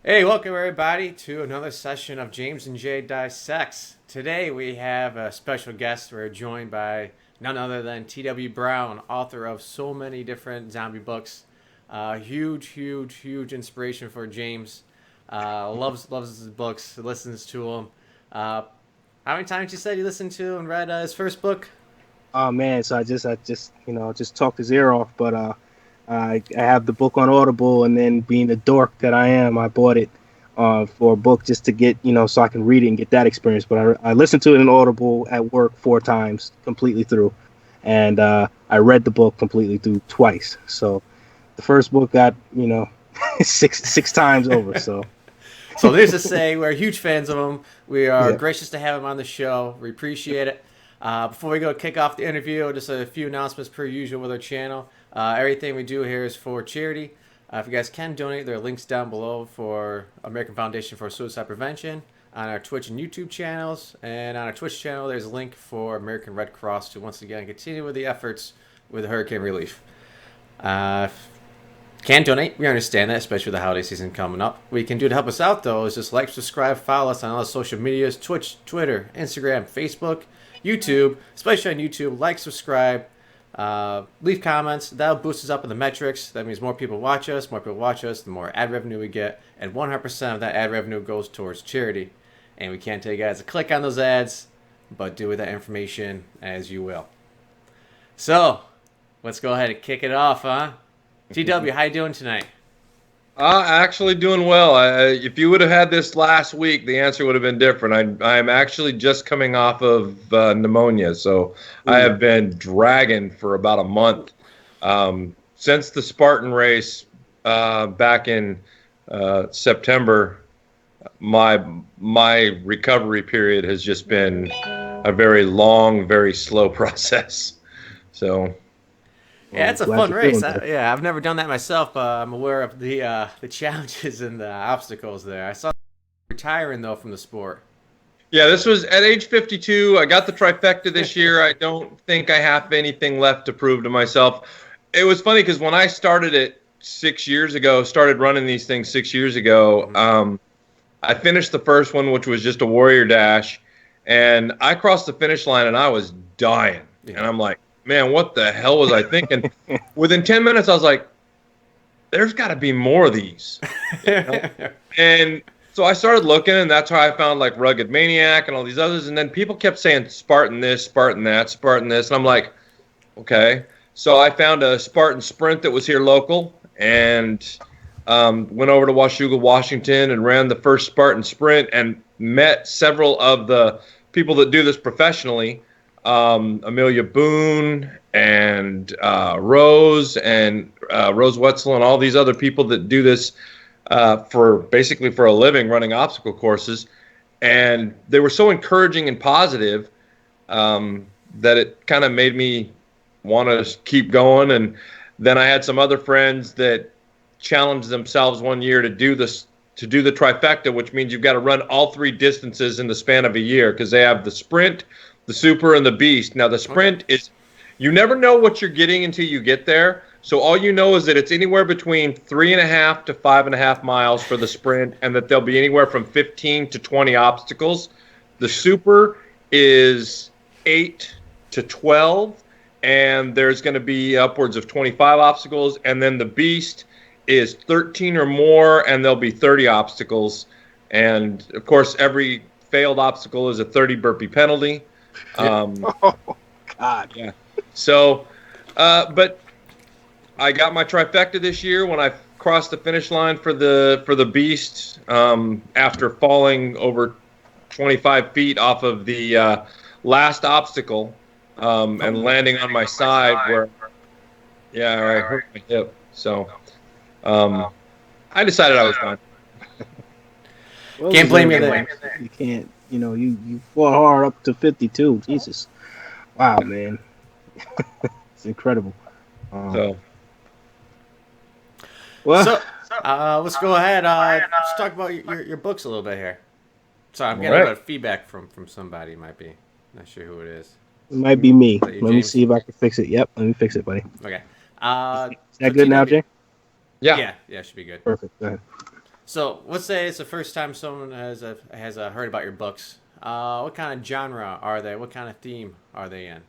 Hey, welcome everybody to another session of J&J Dissect. Today we have a special guest. We're joined by none other than T.W. Brown, author of so many different zombie books. Huge inspiration for James. Loves his books, listens to them. How many times you said you listened to and read his first book? Oh man, so I just talked his ear off, but I have the book on Audible, and then being the dork that I am, I bought it for a book just to get, so I can read it and get that experience. But I listened to it in Audible at work 4 times completely through, and I read the book completely through twice. So the first book got six times over. So needless to say, we're huge fans of him. We are yeah. gracious to have him on the show. We appreciate it. Before we go kick off the interview, just a few announcements per usual with our channel. Everything we do here is for charity. If you guys can donate, there are links down below for American Foundation for Suicide Prevention on our Twitch and YouTube channels. And on our Twitch channel, there's a link for American Red Cross to once again continue with the efforts with hurricane relief. Can donate, we understand that, especially with the holiday season coming up. What you can do to help us out, though, is just like, subscribe, follow us on all the social medias, Twitch, Twitter, Instagram, Facebook, YouTube, especially on YouTube. Like, subscribe, leave comments. That'll boost us up in the metrics. That means more people watch us. More people watch us, the more ad revenue we get. And 100% of that ad revenue goes towards charity. And we can't tell you guys to click on those ads, but do with that information as you will. So, let's go ahead and kick it off, huh? TW, how you doing tonight? Actually doing well. If you would have had this last week, the answer would have been different. I'm actually just coming off of pneumonia, so I have been dragging for about a month. Since the Spartan race back in September, my recovery period has just been a very long, very slow process. So... Yeah, it's a fun race. I've never done that myself, but I'm aware of the challenges and the obstacles there. I saw retiring, though, from the sport. Yeah, this was at age 52. I got the trifecta this year. I don't think I have anything left to prove to myself. It was funny because when I started it 6 years ago, started running these things 6 years ago, I finished the first one, which was just a warrior dash, and I crossed the finish line, and I was dying. Yeah. And I'm like, man, what the hell was I thinking? Within 10 minutes, I was like, there's got to be more of these. And so I started looking, and that's how I found like Rugged Maniac and all these others. And then people kept saying Spartan this, Spartan that, Spartan this. And I'm like, okay. So I found a Spartan Sprint that was here local and went over to Washougal, Washington, and ran the first Spartan Sprint and met several of the people that do this professionally. Amelia Boone and Rose Wetzel and all these other people that do this for a living, running obstacle courses, and they were so encouraging and positive that it kind of made me want to keep going. And then I had some other friends that challenged themselves one year to do the trifecta, which means you've got to run all 3 distances in the span of a year because they have the sprint, the super, and the beast. Now, the sprint is, you never know what you're getting until you get there. So all you know is that it's anywhere between 3.5 to 5.5 miles for the sprint, and that there'll be anywhere from 15 to 20 obstacles. The super is 8 to 12, and there's going to be upwards of 25 obstacles. And then the beast is 13 or more, and there'll be 30 obstacles. And, of course, every failed obstacle is a 30 burpee penalty. Oh God! Yeah. So, but I got my trifecta this year when I crossed the finish line for the beast after falling over 25 feet off of the last obstacle and landing on my side where, I hurt my hip. So, I decided I was done. Can't blame you there. You can't. you fought hard up to 52. Jesus, wow, man, it's incredible. So Well, So, let's go ahead. Let's talk about your books a little bit here. Sorry, I'm all getting a little right. bit of feedback from somebody. It might be. Not sure who it is. it might be me. Is that you, Let me James? see if I can fix it. Yep, let me fix it, buddy. Okay. Is So that good now, TW. Jay? Yeah. Yeah, should be good. Perfect. Go ahead. So let's say it's the first time someone has heard about your books. What kind of genre are they? What kind of theme are they in?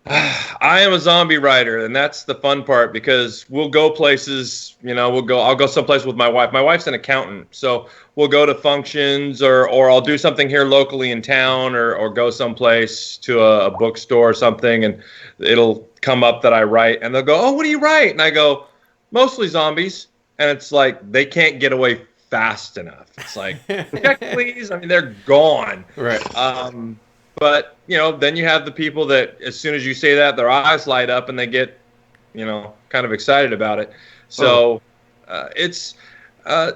I am a zombie writer, and that's the fun part because we'll go places. I'll go someplace with my wife. My wife's an accountant, so we'll go to functions, or I'll do something here locally in town, or go someplace to a bookstore or something, and it'll come up that I write, and they'll go, "Oh, what do you write?" And I go, "Mostly zombies," and it's like they can't get away fast enough. It's like, check please. I mean, they're gone. Right. But then you have the people that as soon as you say that, their eyes light up and they get, kind of excited about it. So it's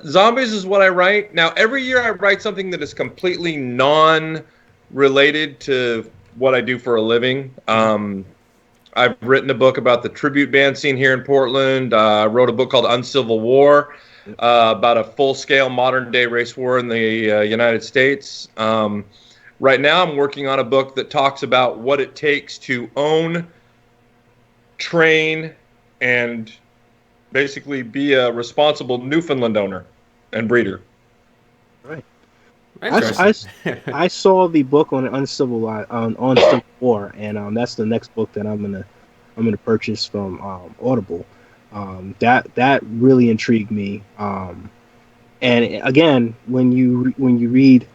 zombies is what I write. Now, every year I write something that is completely non-related to what I do for a living. I've written a book about the tribute band scene here in Portland. I wrote a book called Uncivil War about a full-scale modern-day race war in the United States. Right now, I'm working on a book that talks about what it takes to own, train, and basically be a responsible Newfoundland owner and breeder. Right. Interesting. I saw the book on Uncivil War, and that's the next book that I'm gonna purchase from Audible. That really intrigued me. And again, when you read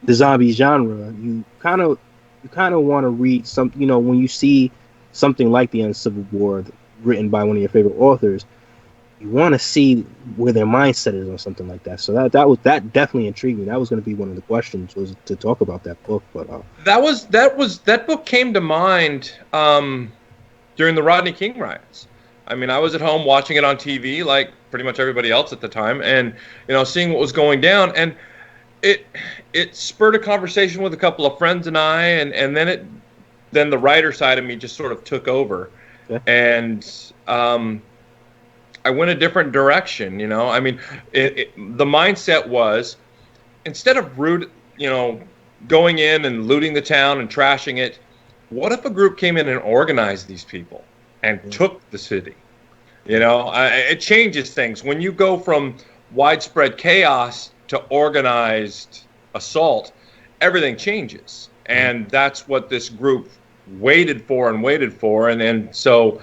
the zombie genre, you kind of want to read some. When you see something like the Uncivil War written by one of your favorite authors, you want to see where their mindset is on something like that. So that definitely intrigued me. That was going to be one of the questions, was to talk about that book. But that book came to mind during the Rodney King riots. I mean, I was at home watching it on TV, like pretty much everybody else at the time, and seeing what was going down, and it spurred a conversation with a couple of friends and I, and then the writer side of me just sort of took over, and I went a different direction. I mean, the mindset was, instead of going in and looting the town and trashing it, what if a group came in and organized these people and took the city? It changes things when you go from widespread chaos to organized assault. Everything changes, and that's what this group waited for, and so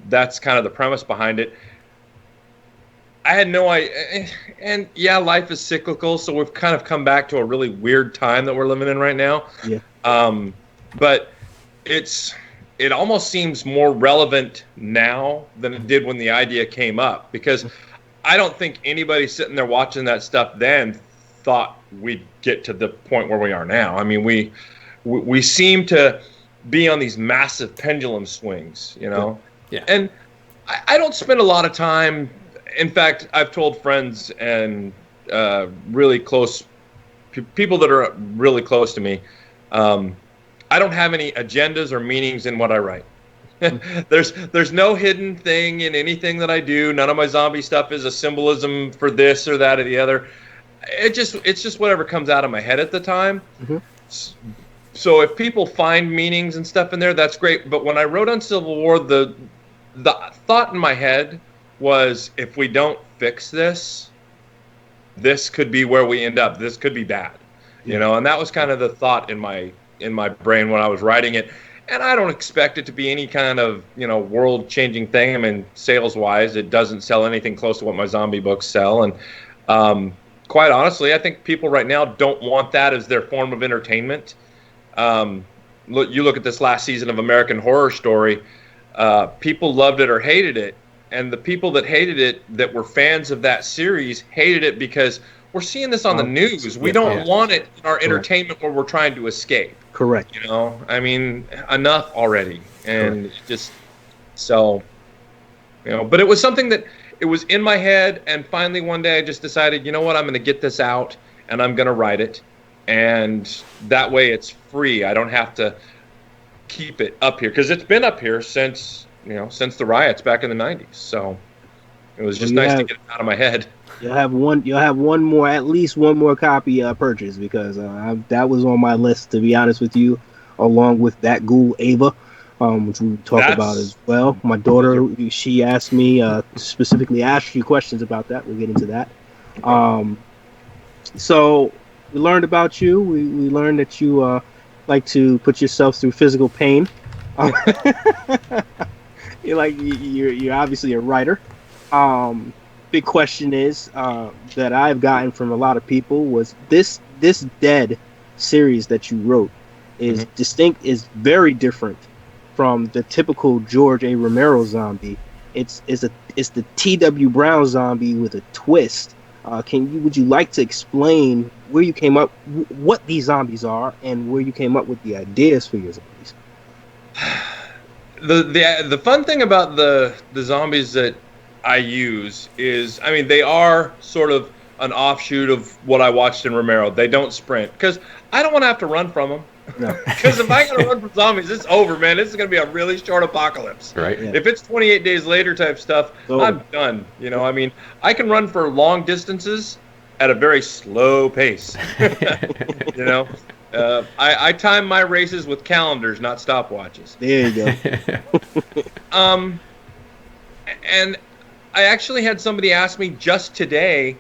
that's kind of the premise behind it. I had no idea, and yeah, life is cyclical, so we've kind of come back to a really weird time that we're living in right now. But it almost seems more relevant now than it did when the idea came up, because I don't think anybody sitting there watching that stuff then thought we'd get to the point where we are now. I mean, we seem to be on these massive pendulum swings, Yeah. And I don't spend a lot of time. In fact, I've told friends and really close people that are really close to me, I don't have any agendas or meanings in what I write. There's no hidden thing in anything that I do. None of my zombie stuff is a symbolism for this or that or the other. It's just whatever comes out of my head at the time. So if people find meanings and stuff in there, that's great. But when I wrote on Civil War, the thought in my head was, if we don't fix this, this could be where we end up. This could be bad, And that was kind of the thought in my brain when I was writing it. And I don't expect it to be any kind of, world-changing thing. I mean, sales-wise, it doesn't sell anything close to what my zombie books sell. And quite honestly, I think people right now don't want that as their form of entertainment. You look at this last season of American Horror Story. People loved it or hated it. And the people that hated it, that were fans of that series, hated it because we're seeing this on the news. We don't want it in our entertainment where we're trying to escape. Correct. I mean, enough already. And just so, but it was something that it was in my head. And finally one day I just decided, you know what, I'm going to get this out and I'm going to write it. and that way it's free. I don't have to keep it up here because it's been up here since the riots back in the 90s. So it was just nice to get it out of my head. You'll have one more, at least one more copy purchase, because that was on my list, to be honest with you, along with that Ghoul Ava, which we talk about as well. My daughter, she asked me specifically asked you questions about that. We'll get into that. So we learned about you. We learned that you like to put yourself through physical pain. You're obviously a writer. Big question is that I've gotten from a lot of people was this Dead series that you wrote is distinct, is very different from the typical George A. Romero zombie. It's the T.W. Brown zombie with a twist. Would you like to explain where you came up, what these zombies are, and where you came up with the ideas for your zombies? The fun thing about the zombies that I use is, I mean, they are sort of an offshoot of what I watched in Romero. They don't sprint because I don't want to have to run from them. Because if I got to run from zombies, it's over, man. This is going to be a really short apocalypse. Right. Yeah. If it's 28 days later type stuff, I'm done. I mean, I can run for long distances at a very slow pace. I time my races with calendars, not stopwatches. There you go. And I actually had somebody ask me just today,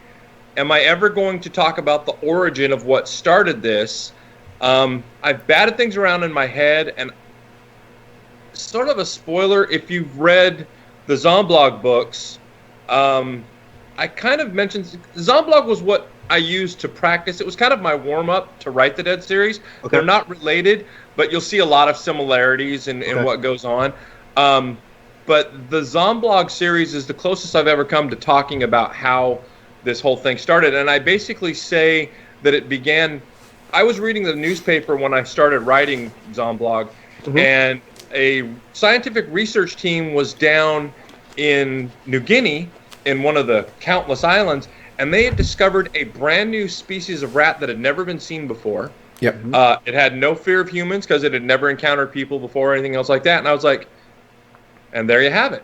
am I ever going to talk about the origin of what started this? I've batted things around in my head, and sort of a spoiler, if you've read the Zomblog books, I kind of mentioned Zomblog was what I used to practice. It was kind of my warm-up to write the Dead series. Okay. They're not related, but you'll see a lot of similarities in what goes on. But the Zomblog series is the closest I've ever come to talking about how this whole thing started. And I basically say that it began... I was reading the newspaper when I started writing Zomblog, and a scientific research team was down in New Guinea, in one of the countless islands, and they had discovered a brand new species of rat that had never been seen before. Yep. It had no fear of humans because it had never encountered people before or anything else like that. And I was like, and there you have it.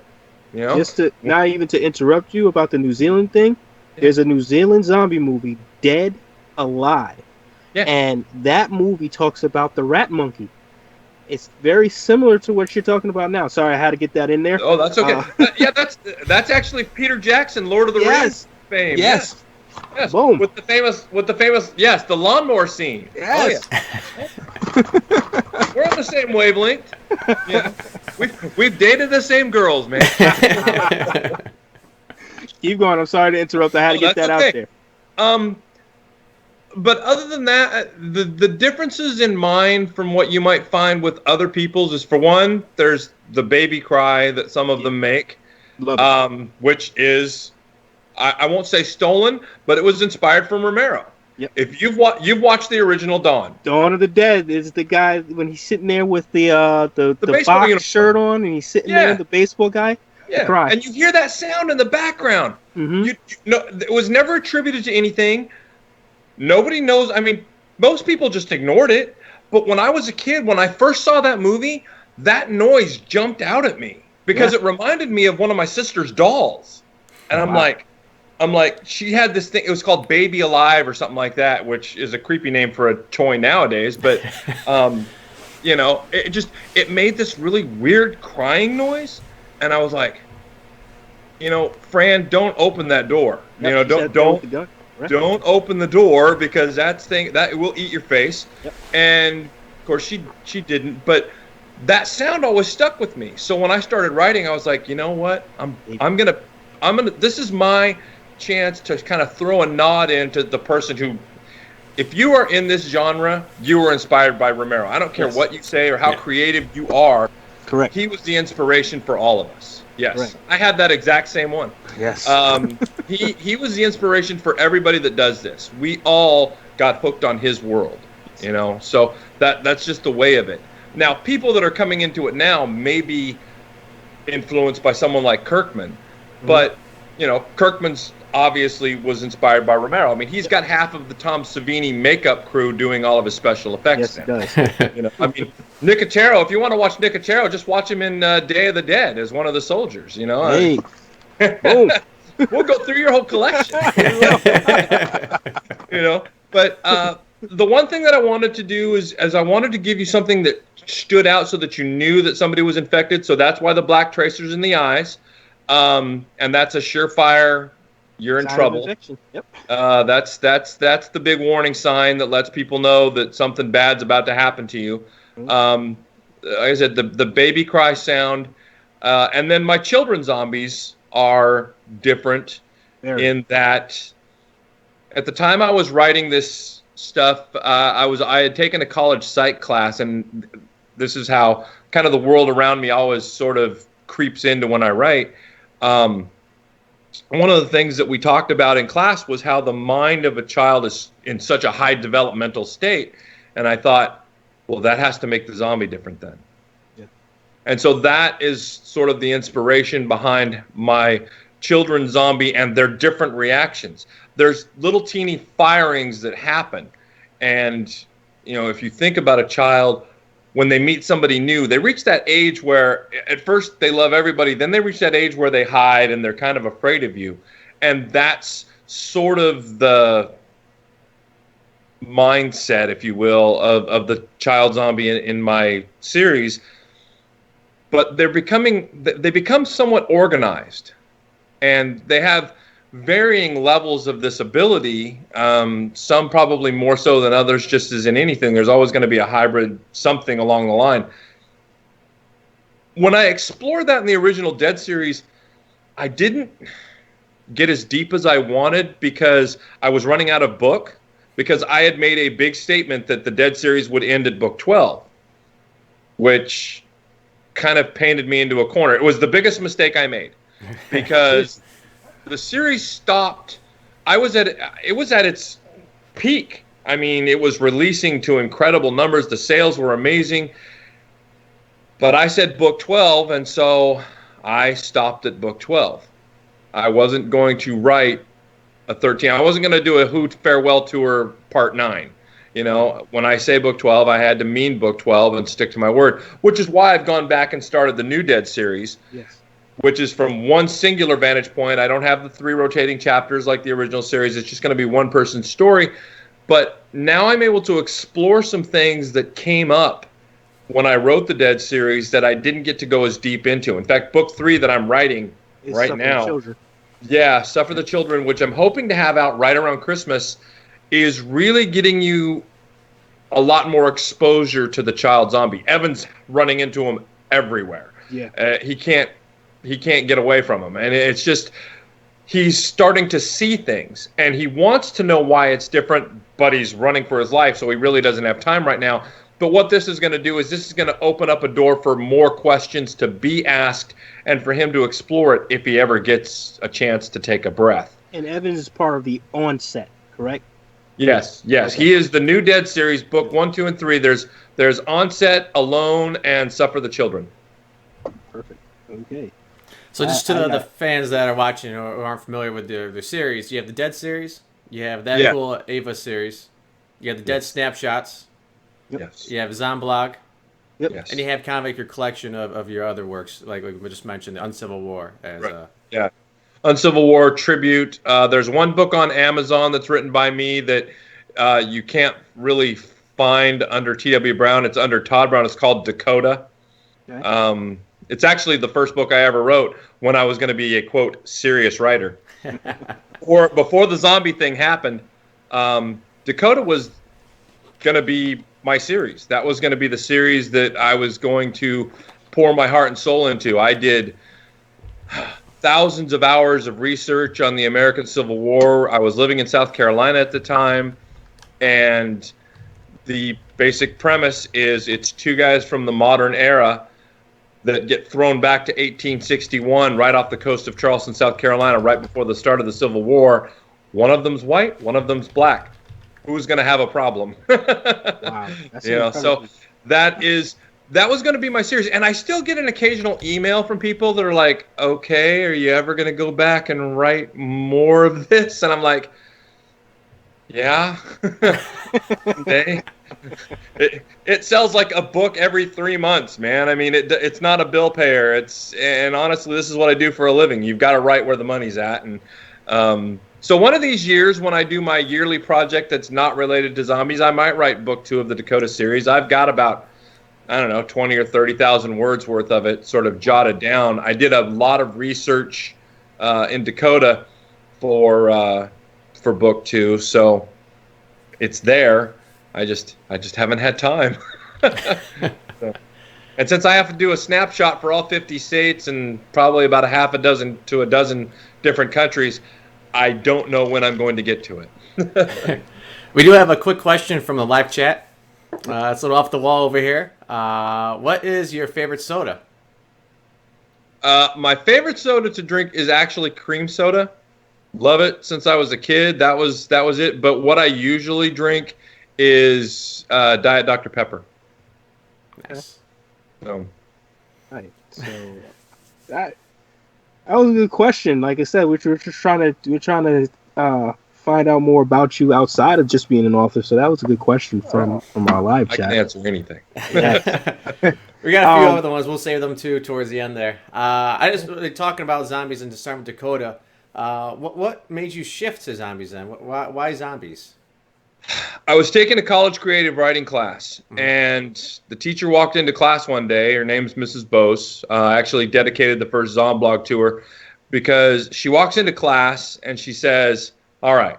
Just to, not even to interrupt you about the New Zealand thing, there's a New Zealand zombie movie, Dead Alive. Yeah. And that movie talks about the rat monkey. It's very similar to what you're talking about now. Sorry, I had to get that in there. Oh, that's okay. That's actually Peter Jackson, Lord of the Rings fame. Yes. Boom. With the famous the lawnmower scene. Yes. Oh, yeah. We're on the same wavelength. Yeah. We've dated the same girls, man. Keep going. I'm sorry to interrupt. I had to get that out there. But other than that, the differences in mine from what you might find with other people's is, for one, there's the baby cry that some of them make, which is, I won't say stolen, but it was inspired from Romero. Yep. If you've watched the original Dawn of the Dead is the guy when he's sitting there with the box uniform shirt on, and he's sitting there, the baseball guy. Yeah, and you hear that sound in the background. It was never attributed to anything. Nobody knows. I mean, most people just ignored it. But when I was a kid, when I first saw that movie, that noise jumped out at me because it reminded me of one of my sister's dolls. And I'm like, she had this thing. It was called Baby Alive or something like that, which is a creepy name for a toy nowadays. But, it made this really weird crying noise. And I was like, Fran, don't open that door. Don't open the door because that will eat your face. Yep. And of course she didn't, but that sound always stuck with me. So when I started writing, I was like, you know what? I'm gonna this is my chance to kind of throw a nod into the person who, if you are in this genre, you were inspired by Romero. I don't care what you say or how creative you are. Correct. He was the inspiration for all of us. Yes, right. I had that exact same one. Yes. He was the inspiration for everybody that does this. We all got hooked on his world, So that's just the way of it. Now, people that are coming into it now may be influenced by someone like Kirkman, but Kirkman's obviously was inspired by Romero. I mean, he's got half of the Tom Savini makeup crew doing all of his special effects. Yes, he does. You know, I mean, Nicotero. If you want to watch Nicotero, just watch him in Day of the Dead as one of the soldiers. You know, Hey, boom. we'll go through your whole collection. You know, but the one thing that I wanted to do is I wanted to give you something that stood out so that you knew that somebody was infected. So that's why the black tracers in the eyes, and that's a surefire. You're in trouble. Yep. That's the big warning sign that lets people know that something bad's about to happen to you. Like I said, the baby cry sound, and then my children's zombies are different in that at the time I was writing this stuff, I had taken a college psych class, and this is how kind of the world around me always sort of creeps into when I write. One of the things that we talked about in class was how the mind of a child is in such a high developmental state. And I thought, well, that has to make the zombie different then. Yeah. And so that is sort of the inspiration behind my children's zombie and their different reactions. There's little teeny firings that happen. And, you know, if you think about a child, when they meet somebody new, they reach that age where at first they love everybody, then they reach that age where they hide and they're kind of afraid of you. And that's sort of the mindset, if you will, of the child zombie in my series. But they become somewhat organized, and they have varying levels of this ability, some probably more so than others, just as in anything. There's always going to be a hybrid, something along the line. When I explored that in the original Dead series, I didn't get as deep as I wanted because I was running out of book, because I had made a big statement that the Dead series would end at book 12, which kind of painted me into a corner. It was the biggest mistake I made, because the series stopped. It was at its peak. I mean, it was releasing to incredible numbers. The sales were amazing. But I said book 12, and so I stopped at book 12. I wasn't going to write a 13. I wasn't going to do a Who Farewell Tour Part 9. You know, when I say book 12, I had to mean book 12 and stick to my word, which is why I've gone back and started the new Dead series. Yes. Which is from one singular vantage point. I don't have the 3 rotating chapters like the original series. It's just going to be one person's story. But now I'm able to explore some things that came up when I wrote the Dead series that I didn't get to go as deep into. In fact, book 3 that I'm writing right now, Suffer the Children, which I'm hoping to have out right around Christmas, is really getting you a lot more exposure to the child zombie. Evan's running into him everywhere. Yeah, he can't get away from him. And it's just, he's starting to see things, and he wants to know why it's different, but he's running for his life, so he really doesn't have time right now. But what this is going to do is this is going to open up a door for more questions to be asked and for him to explore it if he ever gets a chance to take a breath. And Evans is part of the Onset, correct? Yes. Okay. He is the new Dead series, book 1, 2, and 3. There's Onset, Alone, and Suffer the Children. Perfect. Okay. So just to the fans that are watching or aren't familiar with the series, you have the Dead series, you have that cool Ava series, you have the Dead Snapshots, yes, you have Zomblog, yes, and you have kind of like your collection of your other works, like we just mentioned, the Uncivil War. Uncivil War Tribute. There's one book on Amazon that's written by me that you can't really find under T.W. Brown. It's under Todd Brown. It's called Dakota. Okay. It's actually the first book I ever wrote when I was going to be a, quote, serious writer. Or before the zombie thing happened, Dakota was going to be my series. That was going to be the series that I was going to pour my heart and soul into. I did thousands of hours of research on the American Civil War. I was living in South Carolina at the time, and the basic premise is it's 2 guys from the modern era that get thrown back to 1861 right off the coast of Charleston, South Carolina, right before the start of the Civil War. One of them's white, one of them's black. Who's going to have a problem? Wow. That's so that is that was going to be my series. And I still get an occasional email from people that are like, okay, are you ever going to go back and write more of this? And I'm like, yeah. It sells like a book every 3 months, man. I mean, it's not a bill payer. And honestly, this is what I do for a living. You've got to write where the money's at. And so one of these years when I do my yearly project that's not related to zombies, I might write book 2 of the Dakota series. I've got about, I don't know, 20 or 30,000 words worth of it sort of jotted down. I did a lot of research in Dakota for book 2, so it's there. I just haven't had time. So, and since I have to do a snapshot for all 50 states and probably about a half a dozen to a dozen different countries, I don't know when I'm going to get to it. We do have a quick question from the live chat. It's a little off the wall over here. What is your favorite soda? My favorite soda to drink is actually cream soda. Love it since I was a kid. That was it. But what I usually drink is Diet Dr. Pepper. Nice. So. Right. So that was a good question. Like I said, we're trying to find out more about you outside of just being an author. So that was a good question from our live chat. I can answer anything. We got a few other ones. We'll save them too towards the end there. I just really talking about zombies in Disarm Dakota. What made you shift to zombies then? Why zombies? I was taking a college creative writing class, and the teacher walked into class one day. Her name's Mrs. Bose. Actually dedicated the first Zomblog to her because she walks into class and she says, all right,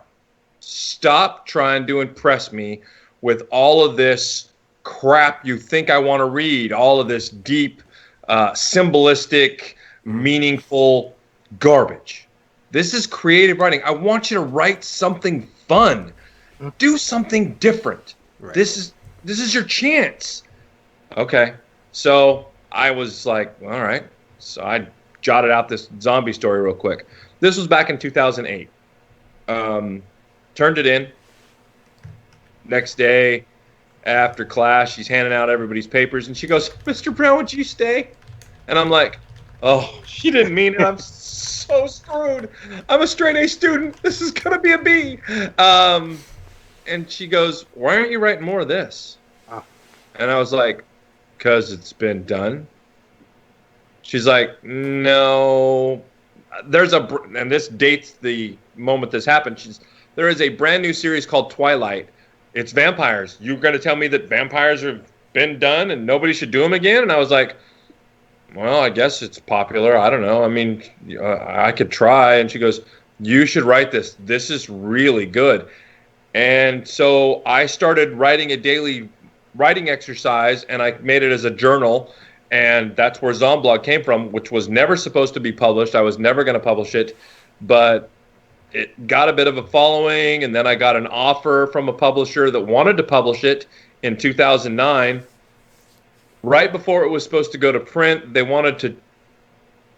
stop trying to impress me with all of this crap you think I want to read, all of this deep, symbolistic, meaningful garbage. This is creative writing. I want you to write something fun. Do something different. Right. This is your chance. Okay. So I was like, all right. So I jotted out this zombie story real quick. This was back in 2008. Turned it in. Next day after class, she's handing out everybody's papers, and she goes, Mr. Brown, would you stay? And I'm like, oh, she didn't mean it. I'm so screwed. I'm a straight A student. This is going to be a B. And she goes, why aren't you writing more of this? And I was like, because it's been done. She's like, no. And this dates the moment this happened. There is a brand new series called Twilight. It's vampires. You're going to tell me that vampires have been done and nobody should do them again? And I was like, well, I guess it's popular. I don't know. I mean, I could try. And she goes, you should write this. This is really good. And so I started writing a daily writing exercise, and I made it as a journal, and that's where Zomblog came from, which was never supposed to be published. I was never going to publish it, but it got a bit of a following, and then I got an offer from a publisher that wanted to publish it in 2009. Right before it was supposed to go to print, they wanted to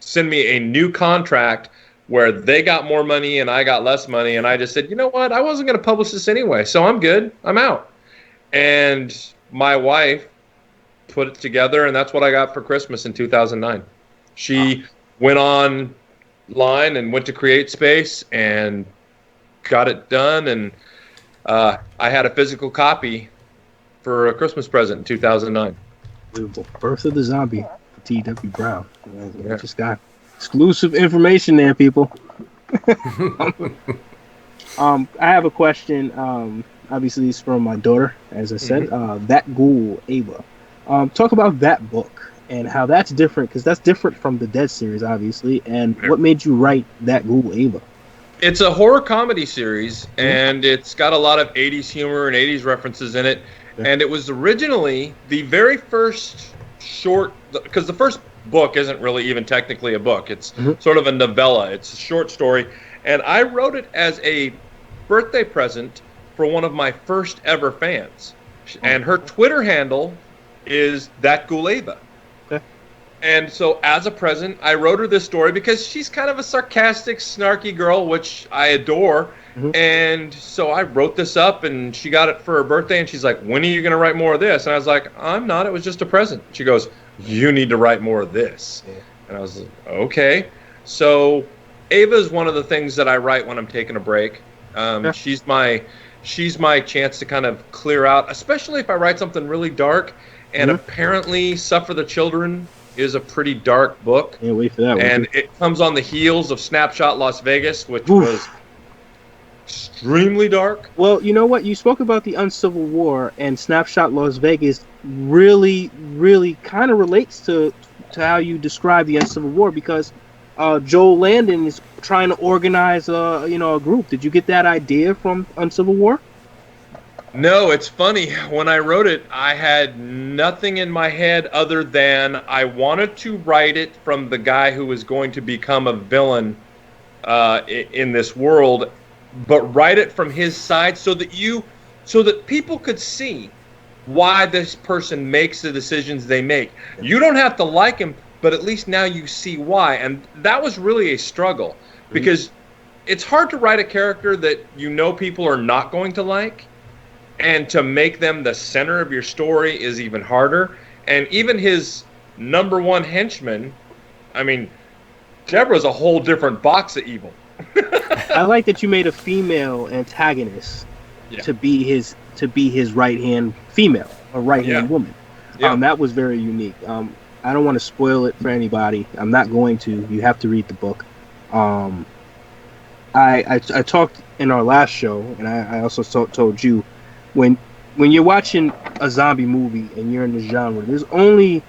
send me a new contract where they got more money and I got less money. And I just said, you know what? I wasn't going to publish this anyway, so I'm good. I'm out. And my wife put it together, and that's what I got for Christmas in 2009. She went online and went to CreateSpace and got it done. And I had a physical copy for a Christmas present in 2009. Birth of the Zombie for T.W. Brown. Yeah. Just got exclusive information there, people. I have a question. Obviously, it's from my daughter, as I said. That Ghoul, Ava. Talk about that book and how that's different, because that's different from the Dead series, obviously. And what made you write That Ghoul, Ava? It's a horror comedy series, and it's got a lot of 80s humor and 80s references in it. Yeah. And it was originally the very first short, because the first book isn't really even technically a book. It's sort of a novella. It's a short story. And I wrote it as a birthday present for one of my first ever fans. And her Twitter handle is That Ghoul Ava. Okay. And so as a present, I wrote her this story because she's kind of a sarcastic, snarky girl, which I adore. Mhm. And so I wrote this up, and she got it for her birthday, and she's like, when are you going to write more of this? And I was like, I'm not. It was just a present. She goes, you need to write more of this. Yeah. And I was like, okay. So Ava is one of the things that I write when I'm taking a break. Yeah. She's my chance to kind of clear out, especially if I write something really dark. And apparently Suffer the Children is a pretty dark book. Can't wait for that one. And it comes on the heels of Snapshot Las Vegas, which was extremely dark. Well, you know what? You spoke about the Uncivil War, and Snapshot Las Vegas really, really kind of relates to how you describe the Uncivil War, because Joel Landon is trying to organize a group. Did you get that idea from Uncivil War? No, it's funny. When I wrote it, I had nothing in my head other than I wanted to write it from the guy who was going to become a villain in this world, but write it from his side so that people could see why this person makes the decisions they make. You don't have to like him, but at least now you see why. And that was really a struggle, because it's hard to write a character that you know people are not going to like, and to make them the center of your story is even harder. And even his number one henchman, I mean, Deborah's a whole different box of evil. I like that you made a female antagonist to be his right hand female, a right hand woman. Yeah. That was very unique. I don't want to spoil it for anybody. I'm not going to. You have to read the book. I talked in our last show, and I also told you, when you're watching a zombie movie and you're in the genre, there's only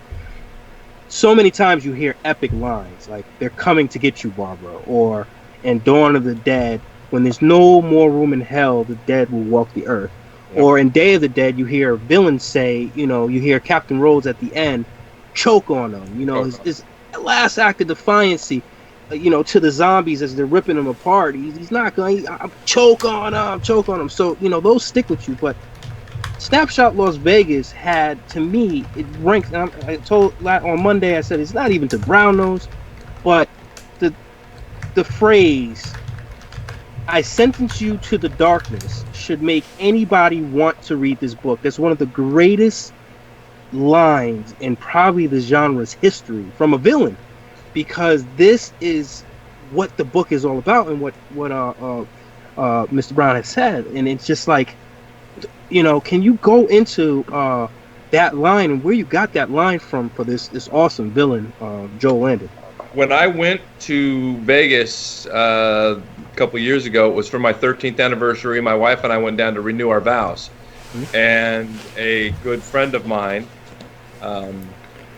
so many times you hear epic lines like "They're coming to get you, Barbara," or in Dawn of the Dead, when there's no more room in hell, the dead will walk the earth. Yep. Or in Day of the Dead, you hear villains say, you hear Captain Rhodes at the end choke on them. His last act of defiancy, to the zombies as they're ripping them apart. He's not going to choke on them. So, those stick with you. But Snapshot Las Vegas had, to me, it ranks. And I told on Monday, I said it's not even to Brown Nose, but the phrase "I sentence you to the darkness" should make anybody want to read this book. That's one of the greatest lines in probably the genre's history from a villain, because this is what the book is all about, and what Mr. Brown has said. And it's just like, can you go into that line and where you got that line from for this awesome villain, Joel Landon? When I went to Vegas a couple years ago, it was for my 13th anniversary. My wife and I went down to renew our vows. Mm-hmm. And a good friend of mine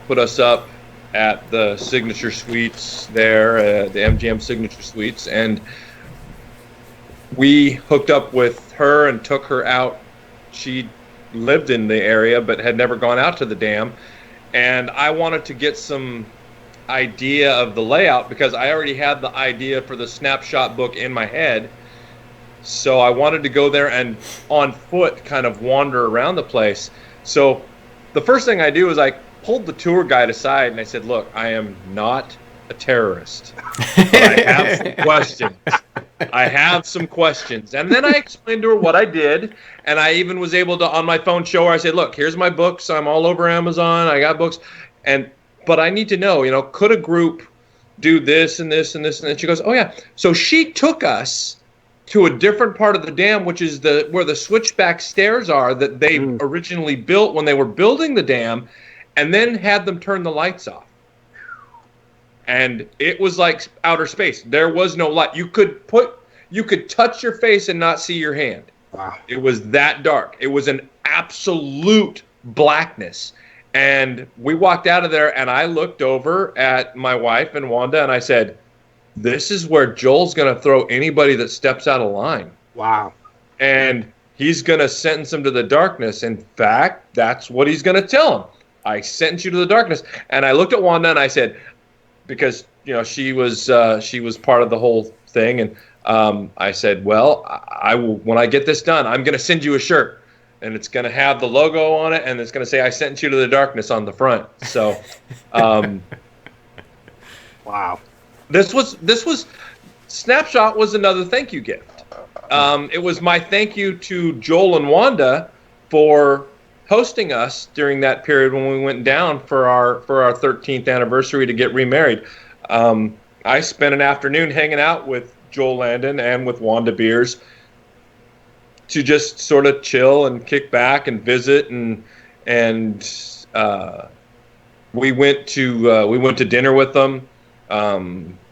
put us up at the Signature Suites there, the MGM Signature Suites. And we hooked up with her and took her out. She lived in the area but had never gone out to the dam. And I wanted to get some idea of the layout because I already had the idea for the Snapshot book in my head. So I wanted to go there and on foot kind of wander around the place. So the first thing I do is I pulled the tour guide aside and I said, "Look, I am not a terrorist, but I have some questions. I have some questions." And then I explained to her what I did, and I even was able to, on my phone, show her. I said, "Look, here's my books. I'm all over Amazon. I got books. But I need to know, could a group do this and this and this?" And then she goes, "Oh, yeah." So she took us to a different part of the dam, which is where the switchback stairs are that they originally built when they were building the dam, and then had them turn the lights off. And it was like outer space. There was no light. You could touch your face and not see your hand. Wow. It was that dark. It was an absolute blackness. And we walked out of there, and I looked over at my wife and Wanda, and I said, "This is where Joel's going to throw anybody that steps out of line." Wow. And he's going to sentence them to the darkness. In fact, that's what he's going to tell them. "I sentence you to the darkness." And I looked at Wanda, and I said, because she was part of the whole thing, and I said, "Well, I will, when I get this done, I'm going to send you a shirt." and it's going to have the logo on it, and it's going to say, "I sent you to the darkness" on the front. So, wow. This was Snapshot was another thank you gift. It was my thank you to Joel and Wanda for hosting us during that period when we went down for our 13th anniversary to get remarried. I spent an afternoon hanging out with Joel Landon and with Wanda Beers to just sort of chill and kick back and visit, and we went to dinner with them.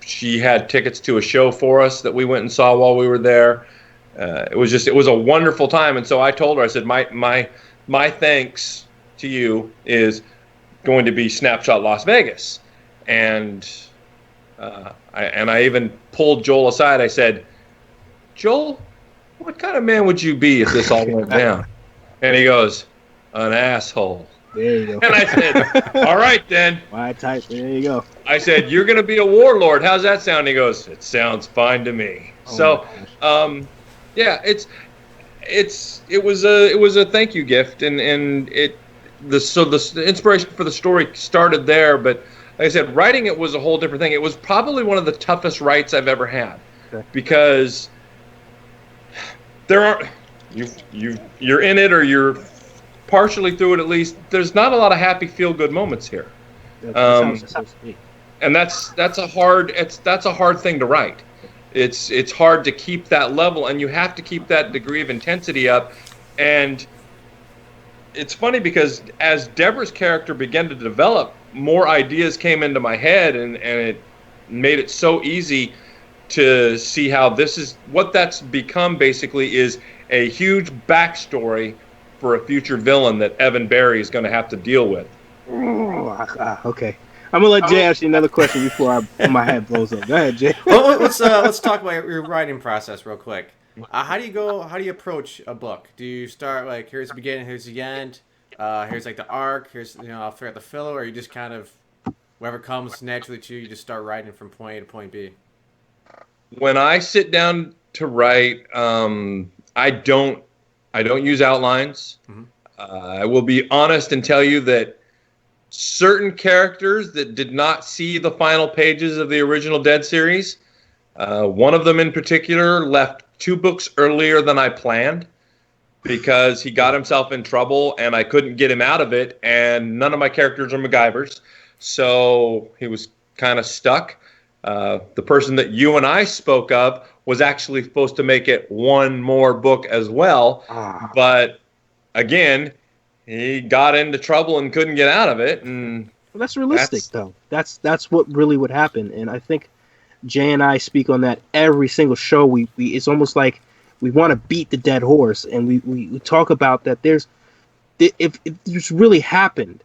She had tickets to a show for us that we went and saw while we were there. It was a wonderful time. And so I told her, I said, my thanks to you is going to be Snapshot Las Vegas. And I even pulled Joel aside. I said, Joel, what kind of man would you be if this all went down? And he goes, an asshole. There you go. And I said, all right, then. My type. There you go. I said, you're going to be a warlord. How's that sound? He goes, it sounds fine to me. So, yeah, it was a thank you gift, and the inspiration for the story started there. But like I said, writing it was a whole different thing. It was probably one of the toughest writes I've ever had, because there aren't you're in it, or you're partially through it at least. There's not a lot of happy feel good moments here. And that's a hard thing to write. It's hard to keep that level, and you have to keep that degree of intensity up. And it's funny because as Deborah's character began to develop, more ideas came into my head, and it made it so easy to see how this is what that's become. Basically, is a huge backstory for a future villain that Evan Barry is going to have to deal with. Okay. I'm gonna let Jay ask you another question before my head blows up. Go ahead, Jay. Well, let's talk about your writing process real quick. How do you approach a book? Do you start like, here's the beginning, here's the end, here's like the arc, here's I'll figure out the filler, or you just kind of whatever comes naturally to you, you just start writing from point A to point B? When I sit down to write, I don't use outlines. Mm-hmm. I will be honest and tell you that certain characters that did not see the final pages of the original Dead series, one of them in particular left 2 books earlier than I planned because he got himself in trouble and I couldn't get him out of it, and none of my characters are MacGyvers, so he was kind of stuck. The person that you and I spoke of was actually supposed to make it 1 more book as well, but again, he got into trouble and couldn't get out of it. And well, that's realistic, though. That's what really would happen. And I think Jay and I speak on that every single show. We it's almost like we want to beat the dead horse, and we talk about that. If this really happened,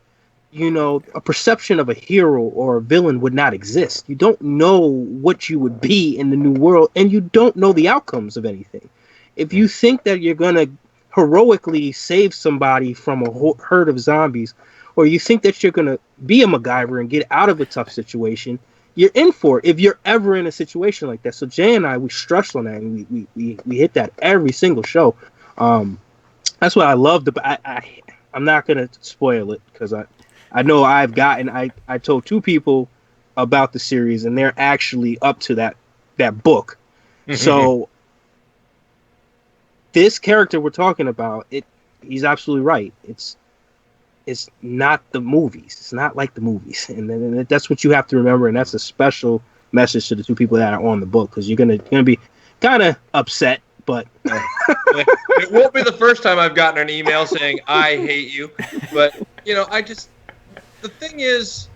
a perception of a hero or a villain would not exist. You don't know what you would be in the new world, and you don't know the outcomes of anything. If you think that you're gonna heroically save somebody from a herd of zombies, or you think that you're going to be a MacGyver and get out of a tough situation, you're in for it if you're ever in a situation like that. So Jay and I, we stress on that, and we hit that every single show. That's what I love. I'm not going to spoil it because I know I told 2 people about the series, and they're actually up to that book. So this character we're talking about, he's absolutely right. It's not the movies. It's not like the movies. And that's what you have to remember, and that's a special message to the 2 people that are on the book, because you're gonna be kind of upset, but it won't be the first time I've gotten an email saying I hate you. But the thing is,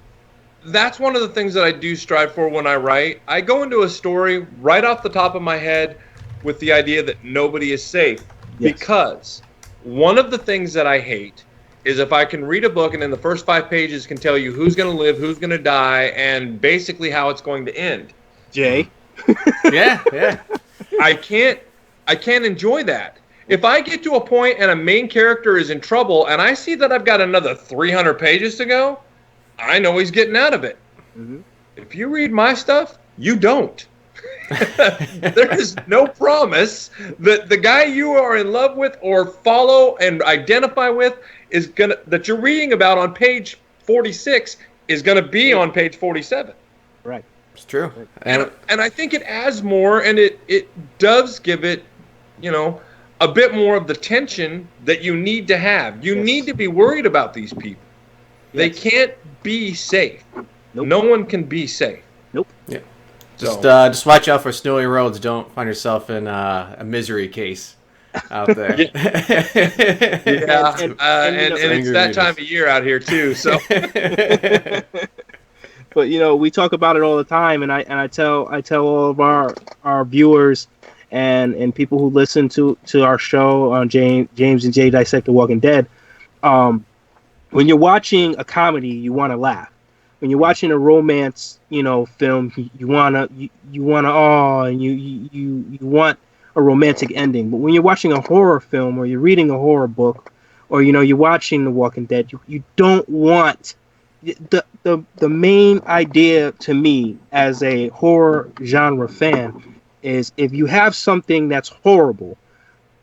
that's one of the things that I do strive for when I write. I go into a story right off the top of my head with the idea that nobody is safe. Yes. Because one of the things that I hate is if I can read a book and in the first 5 pages can tell you who's going to live, who's going to die, and basically how it's going to end. Jay? Yeah. I can't enjoy that. If I get to a point and a main character is in trouble and I see that I've got another 300 pages to go, I know he's getting out of it. Mm-hmm. If you read my stuff, you don't. There is no promise that the guy you are in love with or follow and identify with is that you're reading about on page 46 is gonna be on page 47. Right. It's true. And I think it adds more, and it does give it, a bit more of the tension that you need to have. You need to be worried about these people. They can't be safe. Nope. No one can be safe. Nope. Yeah. Just watch out for snowy roads. Don't find yourself in a misery case out there. Yeah, and it's that time of year out here too. So, but we talk about it all the time, and I tell all of our viewers and people who listen to our show on James and J Dissect The Walking Dead. When you're watching a comedy, you want to laugh. When you're watching a romance, film, you want a romantic ending. But when you're watching a horror film, or you're reading a horror book, or you're watching The Walking Dead, you don't want the main idea to me as a horror genre fan is if you have something that's horrible,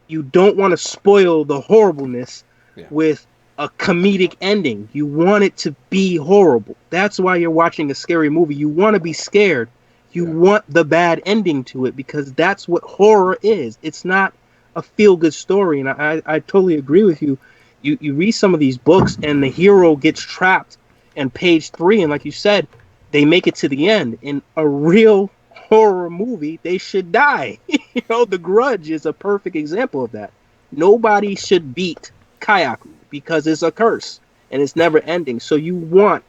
you don't want to spoil the horribleness with a comedic ending. You want it to be horrible. That's why you're watching a scary movie. You want to be scared. You want the bad ending to it, because that's what horror is. It's not a feel-good story. And I totally agree with you. You read some of these books and the hero gets trapped in page 3, and like you said, they make it to the end. In a real horror movie, they should die. The Grudge is a perfect example of that. Nobody should beat Kyaku because it's a curse and it's never ending. So you want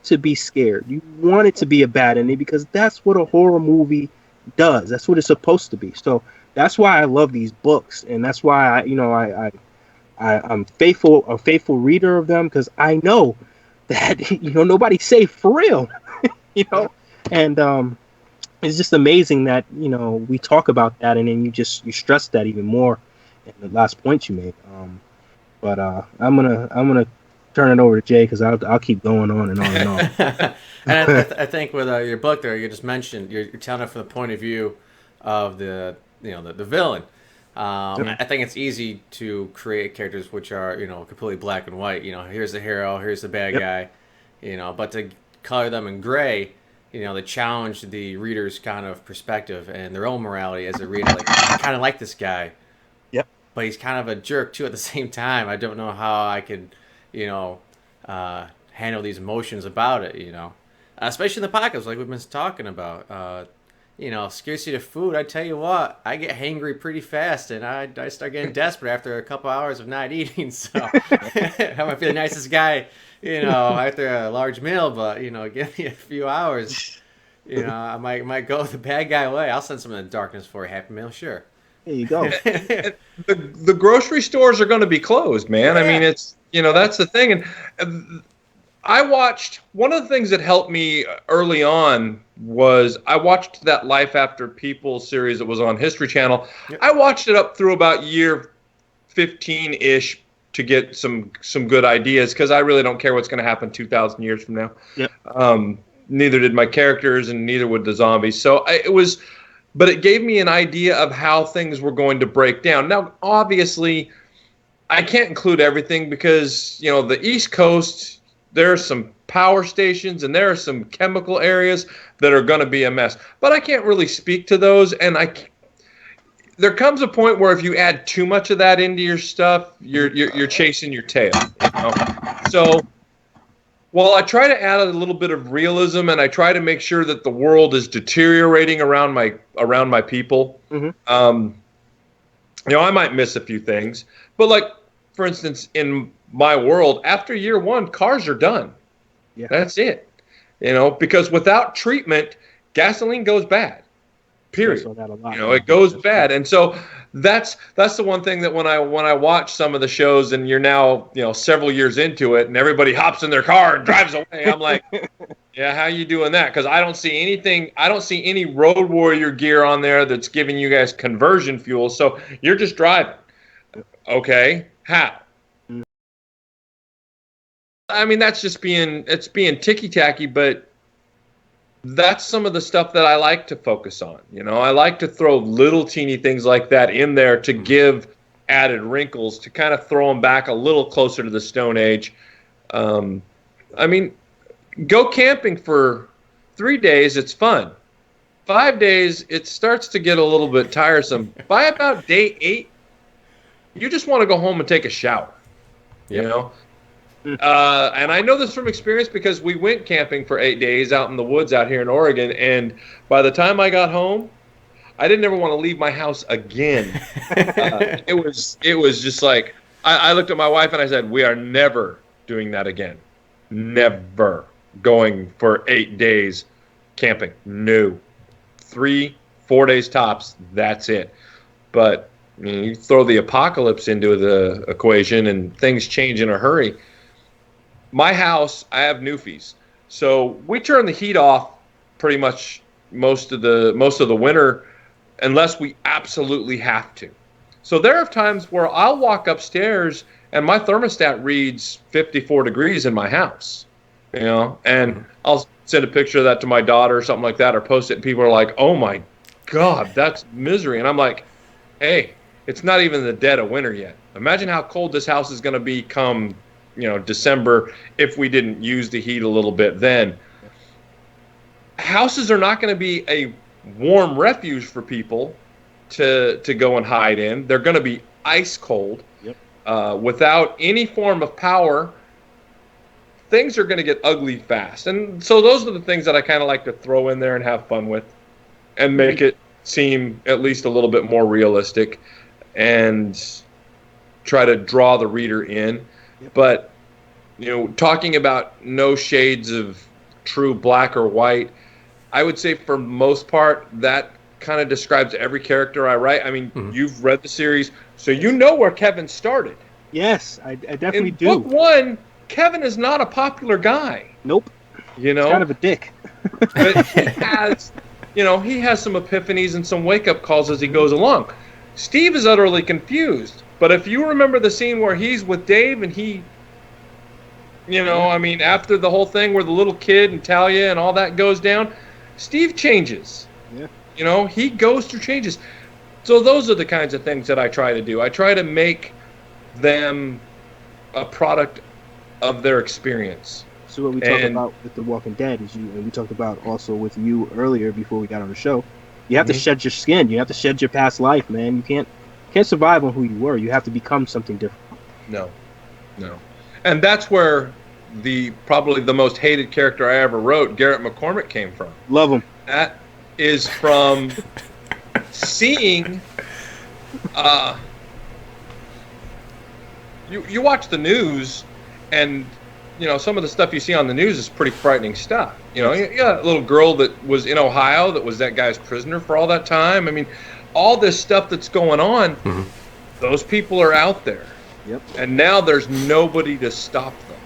to be scared. You want it to be a bad ending, because that's what a horror movie does. That's what it's supposed to be. So that's why I love these books, and that's why I'm a faithful reader of them, because I know that nobody's safe for real. And it's just amazing that we talk about that, and then you stress that even more in the last point you made. But I'm gonna turn it over to Jay, because I'll keep going on and on and on. And I think with your book there, you just mentioned you're telling it from the point of view of the villain. I think it's easy to create characters which are completely black and white. Here's the hero, here's the bad guy. But to color them in gray, they challenge the reader's kind of perspective and their own morality as a reader. Like, I kind of like this guy. Yep. But he's kind of a jerk too at the same time. I don't know how I could, handle these emotions about it. Especially in the podcast, like we've been talking about. Scarcity of food. I tell you what, I get hangry pretty fast, and I start getting desperate after a couple hours of not eating. So I might be the nicest guy, after a large meal, but give me a few hours, I might go the bad guy way. I'll send some in the darkness for a Happy Meal, sure. There you go. The grocery stores are going to be closed, man. Yeah. I mean, it's that's the thing. And I watched, one of the things that helped me early on was I watched that Life After People series that was on History Channel. Yep. I watched it up through about year 15-ish to get some good ideas, because I really don't care what's going to happen 2,000 years from now. Yep. Neither did my characters, and neither would the zombies. So but it gave me an idea of how things were going to break down. Now, obviously, I can't include everything, because the East Coast, there are some power stations and there are some chemical areas that are going to be a mess. But I can't really speak to those, and there comes a point where if you add too much of that into your stuff, you're chasing your tail. So while I try to add a little bit of realism, and I try to make sure that the world is deteriorating around my people, I might miss a few things. But like, for instance, in my world, after year 1, cars are done. Yeah. That's it. Because without treatment, gasoline goes bad. Period. It goes bad. And so that's the one thing that when I watch some of the shows, and you're now, several years into it, and everybody hops in their car and drives away, I'm like, yeah, how you doing that? Because I don't see anything. I don't see any Road Warrior gear on there that's giving you guys conversion fuel. So you're just driving. Okay. How? I mean, that's just being ticky-tacky, but that's some of the stuff that I like to focus on. I like to throw little teeny things like that in there to give added wrinkles, to kind of throw them back a little closer to the Stone Age. I mean, go camping for 3 days, it's fun. 5 days, it starts to get a little bit tiresome. By about day 8, you just want to go home and take a shower. And I know this from experience because we went camping for 8 days out in the woods out here in Oregon, and by the time I got home, I didn't ever want to leave my house again. It was just like, I looked at my wife and I said, we are never doing that again. Never going for 8 days camping. No. 3-4 days tops, that's it. But you throw the apocalypse into the equation and things change in a hurry. My house, I have newfies, so we turn the heat off pretty much most of the winter, unless we absolutely have to. So there are times where I'll walk upstairs and my thermostat reads 54 degrees in my house, and I'll send a picture of that to my daughter or something like that, or post it, and people are like, "Oh my God, that's misery," and I'm like, "Hey, it's not even the dead of winter yet. Imagine how cold this house is going to be come December if we didn't use the heat a little bit then." Houses are not going to be a warm refuge for people to go and hide in. They're going to be ice cold. Yep. Without any form of power, things are going to get ugly fast. And so those are the things that I kind of like to throw in there and have fun with and make it seem at least a little bit more realistic and try to draw the reader in. Yep. But, talking about no shades of true black or white, I would say for the most part, that kind of describes every character I write. I mean, You've read the series, so you know where Kevin started. Yes, I definitely do. In book 1, Kevin is not a popular guy. Nope. He's kind of a dick. But he has, he has some epiphanies and some wake-up calls as he goes along. Steve is utterly confused. But if you remember the scene where he's with Dave and he, after the whole thing where the little kid and Talia and all that goes down, Steve changes. Yeah. He goes through changes. So those are the kinds of things that I try to do. I try to make them a product of their experience. So what we talked about with The Walking Dead is and we talked about also with you earlier before we got on the show, you have to shed your skin. You have to shed your past life, man. You can't survive on who you were. You have to become something different. No. And that's where probably the most hated character I ever wrote, Garrett McCormick, came from. Love him. That is from seeing you watch the news, and some of the stuff you see on the news is pretty frightening stuff. You got a little girl that was in Ohio that was that guy's prisoner for all that time. I mean, all this stuff that's going on, those people are out there. Yep. And now there's nobody to stop them.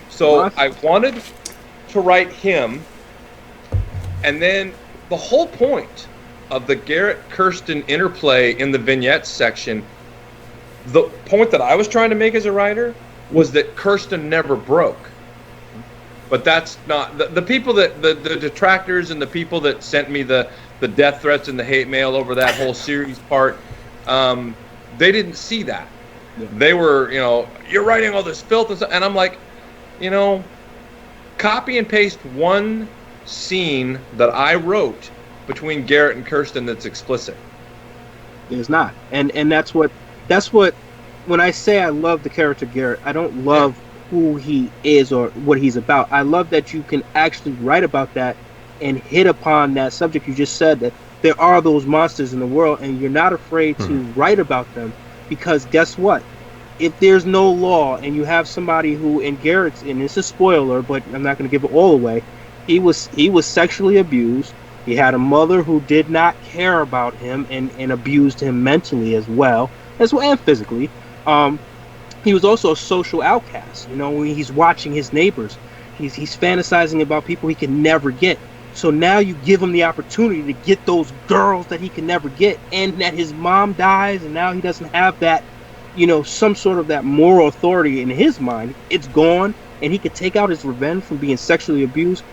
So I wanted to write him, and then the whole point of the Garrett-Kirsten interplay in the vignettes section, the point that I was trying to make as a writer was that Kirsten never broke. But that's not the people that the detractors and the people that sent me the death threats and the hate mail over that whole series part, they didn't see that. Yeah. They were, you're writing all this filth and stuff, and I'm like, copy and paste one scene that I wrote between Garrett and Kirsten that's explicit. There's not, and that's what when I say I love the character Garrett, I don't love who he is or what he's about. I love that you can actually write about that and hit upon that subject you just said, that there are those monsters in the world and you're not afraid to write about them, because guess what? If there's no law and you have somebody who, and Garrett's, and it's a spoiler, but I'm not going to give it all away, he was sexually abused. He had a mother who did not care about him and abused him mentally as well and physically. He was also a social outcast. When he's watching his neighbors, he's fantasizing about people he can never get. So now you give him the opportunity to get those girls that he can never get, and that his mom dies, and now he doesn't have that, some sort of that moral authority in his mind. It's gone, and he could take out his revenge from being sexually abused.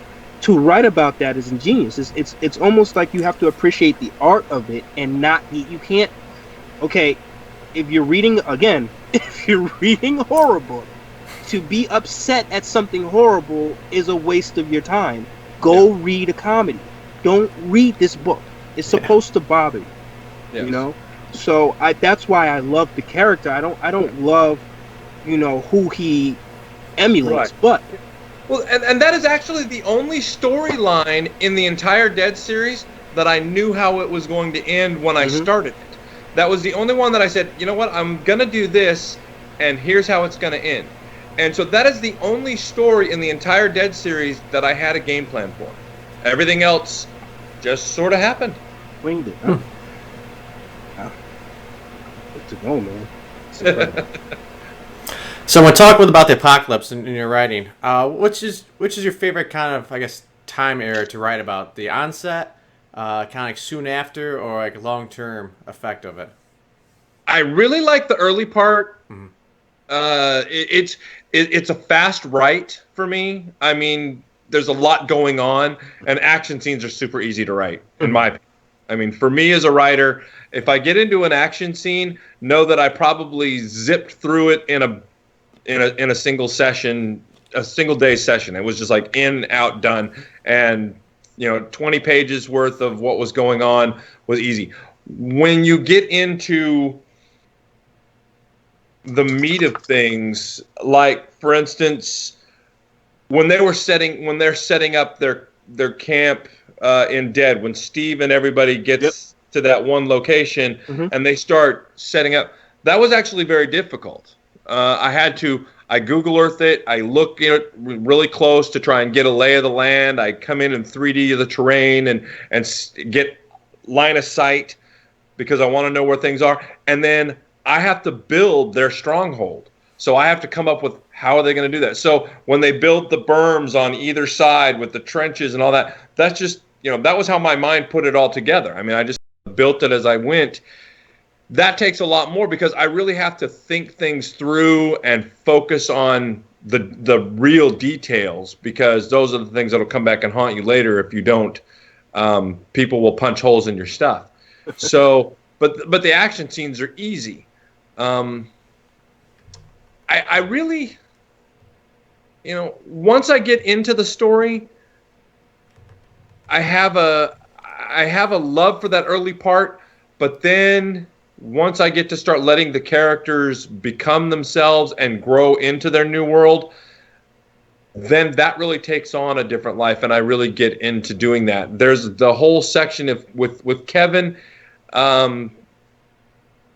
to write about that is ingenious. It's almost like you have to appreciate the art of it and not you can't. Okay, if you're reading again, if you're reading a horror book, to be upset at something horrible is a waste of your time. Go read a comedy. Don't read this book. It's supposed to bother you. Yes. You know, so that's why I love the character. I don't love, who he emulates, but. Well, and that is actually the only storyline in the entire Dead series that I knew how it was going to end when I started it. That was the only one that I said, you know what, I'm going to do this, and here's how it's going to end. And so that is the only story in the entire Dead series that I had a game plan for. Everything else just sort of happened. Winged it, huh? Wow. Good to go, man. It's incredible. So when talking about the apocalypse in your writing, which is your favorite kind of, I guess, time era to write about? The onset, kind of like soon after, or like long-term effect of it? I really like the early part. Mm-hmm. It's a fast write for me. I mean, there's a lot going on, and action scenes are super easy to write, in my opinion. I mean, for me as a writer, if I get into an action scene, know that I probably zipped through it in a single session, a single day session. It was just like in, out, done. And, 20 pages worth of what was going on was easy. When you get into the meat of things, like, for instance, when they're setting up their camp in Dead, when Steve and everybody gets to that one location and they start setting up, that was actually very difficult. I Google Earth it. I look at it really close to try and get a lay of the land. I come in 3D of the terrain and get line of sight because I want to know where things are. And then I have to build their stronghold. So I have to come up with how are they going to do that. So when they built the berms on either side with the trenches and all that, that's just, that was how my mind put it all together. I mean, I just built it as I went. That takes a lot more because I really have to think things through and focus on the real details, because those are the things that will come back and haunt you later if you don't. People will punch holes in your stuff. So, but the action scenes are easy. I really, once I get into the story, I have a love for that early part, but then once I get to start letting the characters become themselves and grow into their new world, then that really takes on a different life, and I really get into doing that. There's the whole section with Kevin,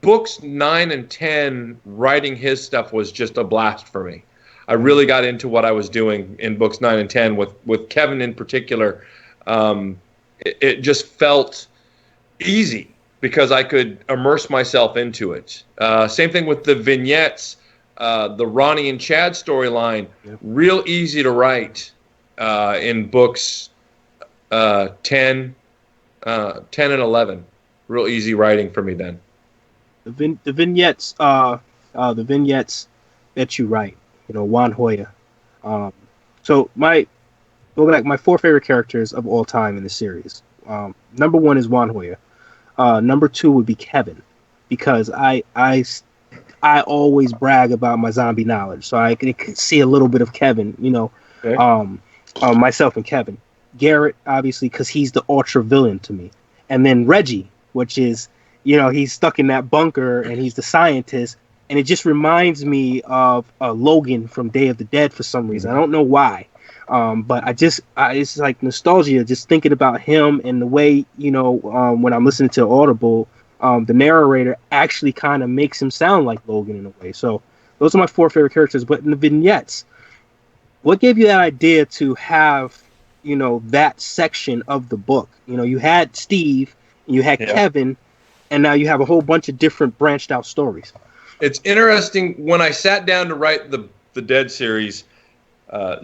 books 9 and 10, writing his stuff was just a blast for me. I really got into what I was doing in books 9 and 10 with Kevin in particular. It just felt easy because I could immerse myself into it. Same thing with the vignettes, the Ronnie and Chad storyline, real easy to write in books 10 and 11. Real easy writing for me then. The vignettes that you write, Juan Hoya. So my 4 favorite characters of all time in the series. Number 1 is Juan Hoya. Number 2 would be Kevin, because I always brag about my zombie knowledge, so I could see a little bit of Kevin, myself and Kevin. Garrett, obviously, because he's the ultra villain to me, and then Reggie, which is, he's stuck in that bunker and he's the scientist, and it just reminds me of Logan from Day of the Dead for some reason. I don't know why. But it's like nostalgia, just thinking about him and the way, when I'm listening to Audible, the narrator actually kind of makes him sound like Logan in a way. So those are my 4 favorite characters. But in the vignettes, what gave you that idea to have, that section of the book? You had Steve, you had Kevin, and now you have a whole bunch of different branched out stories. It's interesting. When I sat down to write the Dead series,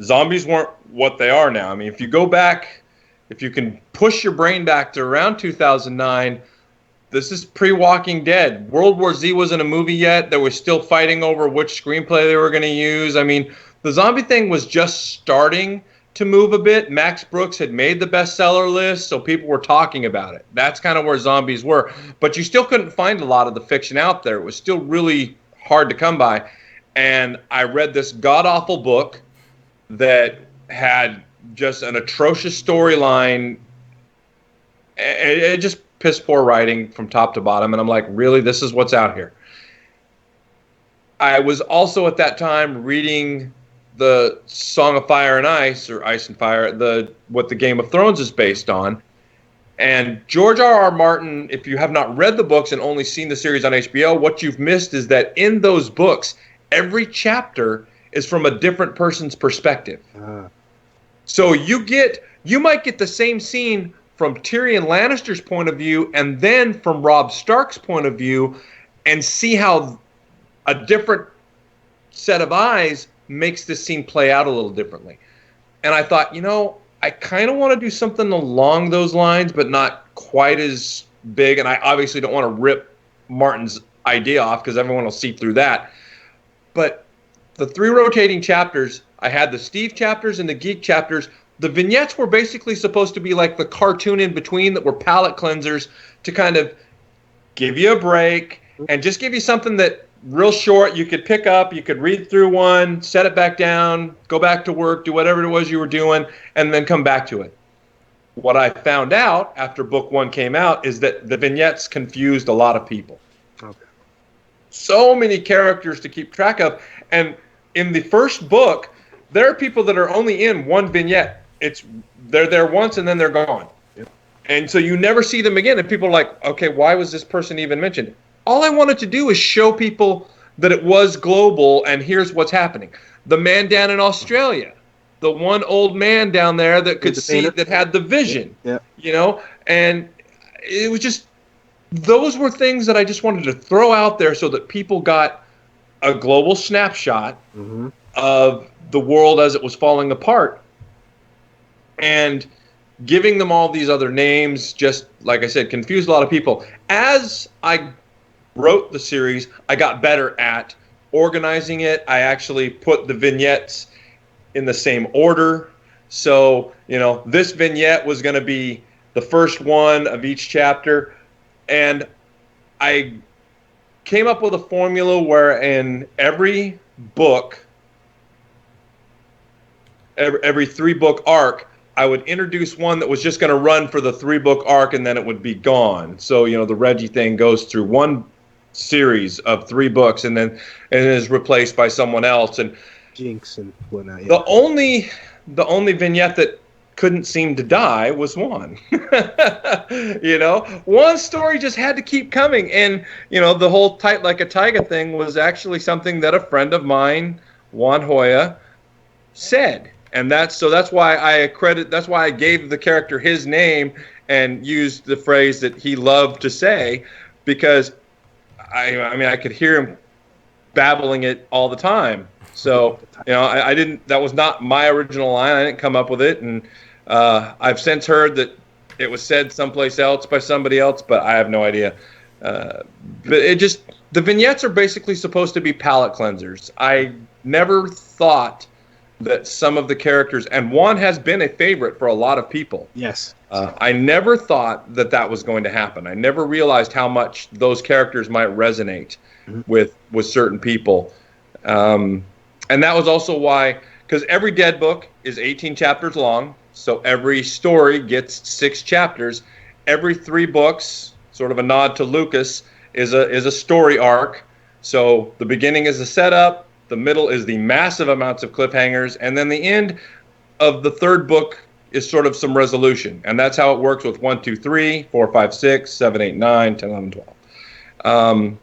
zombies weren't what they are now. I mean, if you go back, if you can push your brain back to around 2009, this is pre-Walking Dead. World War Z wasn't a movie yet. They were still fighting over which screenplay they were going to use. I mean, the zombie thing was just starting, to move a bit. Max Brooks had made the bestseller list, so people were talking about it. That's kind of where zombies were. But you still couldn't find a lot of the fiction out there. It was still really hard to come by. And I read this god-awful book that had just an atrocious storyline. It just piss-poor writing from top to bottom. And I'm like, really? This is what's out here? I was also at that time reading the Song of Fire and Ice, or Ice and Fire, what the Game of Thrones is based on. And George R.R. Martin, if you have not read the books and only seen the series on HBO, what you've missed is that in those books, every chapter is from a different person's perspective. So you might get the same scene from Tyrion Lannister's point of view and then from Robb Stark's point of view, and see how a different set of eyes makes this scene play out a little differently. And I thought, I kind of want to do something along those lines, but not quite as big. And I obviously don't want to rip Martin's idea off because everyone will see through that. But the 3 rotating chapters, I had the Steve chapters and the Geek chapters. The vignettes were basically supposed to be like the cartoon in between that were palate cleansers to kind of give you a break and just give you something that real short, you could pick up, you could read through one, set it back down, go back to work, do whatever it was you were doing, and then come back to it. What I found out after book 1 came out is that the vignettes confused a lot of people. Okay. So many characters to keep track of. And in the first book, there are people that are only in one vignette. They're there once and then they're gone. Yep. And so you never see them again. And people are like, okay, why was this person even mentioned? All I wanted to do is show people that it was global, and here's what's happening. The man down in Australia, the one old man down there that could see, that had the vision, and it was just, those were things that I just wanted to throw out there so that people got a global snapshot of the world as it was falling apart. And giving them all these other names, just like I said, confused a lot of people. As I wrote the series, I got better at organizing it. I actually put the vignettes in the same order. So, this vignette was going to be the first one of each chapter. And I came up with a formula where in every book, every 3-book arc, I would introduce one that was just going to run for the 3-book arc and then it would be gone. So, the Reggie thing goes through one series of 3 books and then is replaced by someone else. And Jinx and whatnot. Yeah. The only vignette that couldn't seem to die was one. One story just had to keep coming. And, the whole Tight Like a Tiger thing was actually something that a friend of mine, Juan Hoya, said. And that's why I gave the character his name and used the phrase that he loved to say, because I could hear him babbling it all the time. So, I didn't, that was not my original line. I didn't come up with it. And I've since heard that it was said someplace else by somebody else, but I have no idea. But the vignettes are basically supposed to be palate cleansers. I never thought that some of the characters, and Juan has been a favorite for a lot of people. Yes. I never thought that was going to happen. I never realized how much those characters might resonate with certain people. And that was also why, because every Dead book is 18 chapters long, so every story gets 6 chapters. Every 3 books, sort of a nod to Lucas, is a story arc. So the beginning is the setup, the middle is the massive amounts of cliffhangers, and then the end of the 3rd book is sort of some resolution. And that's how it works with 1, 2, 3, 4, 5, 6, 7, 8, 9, 10, 11, 12.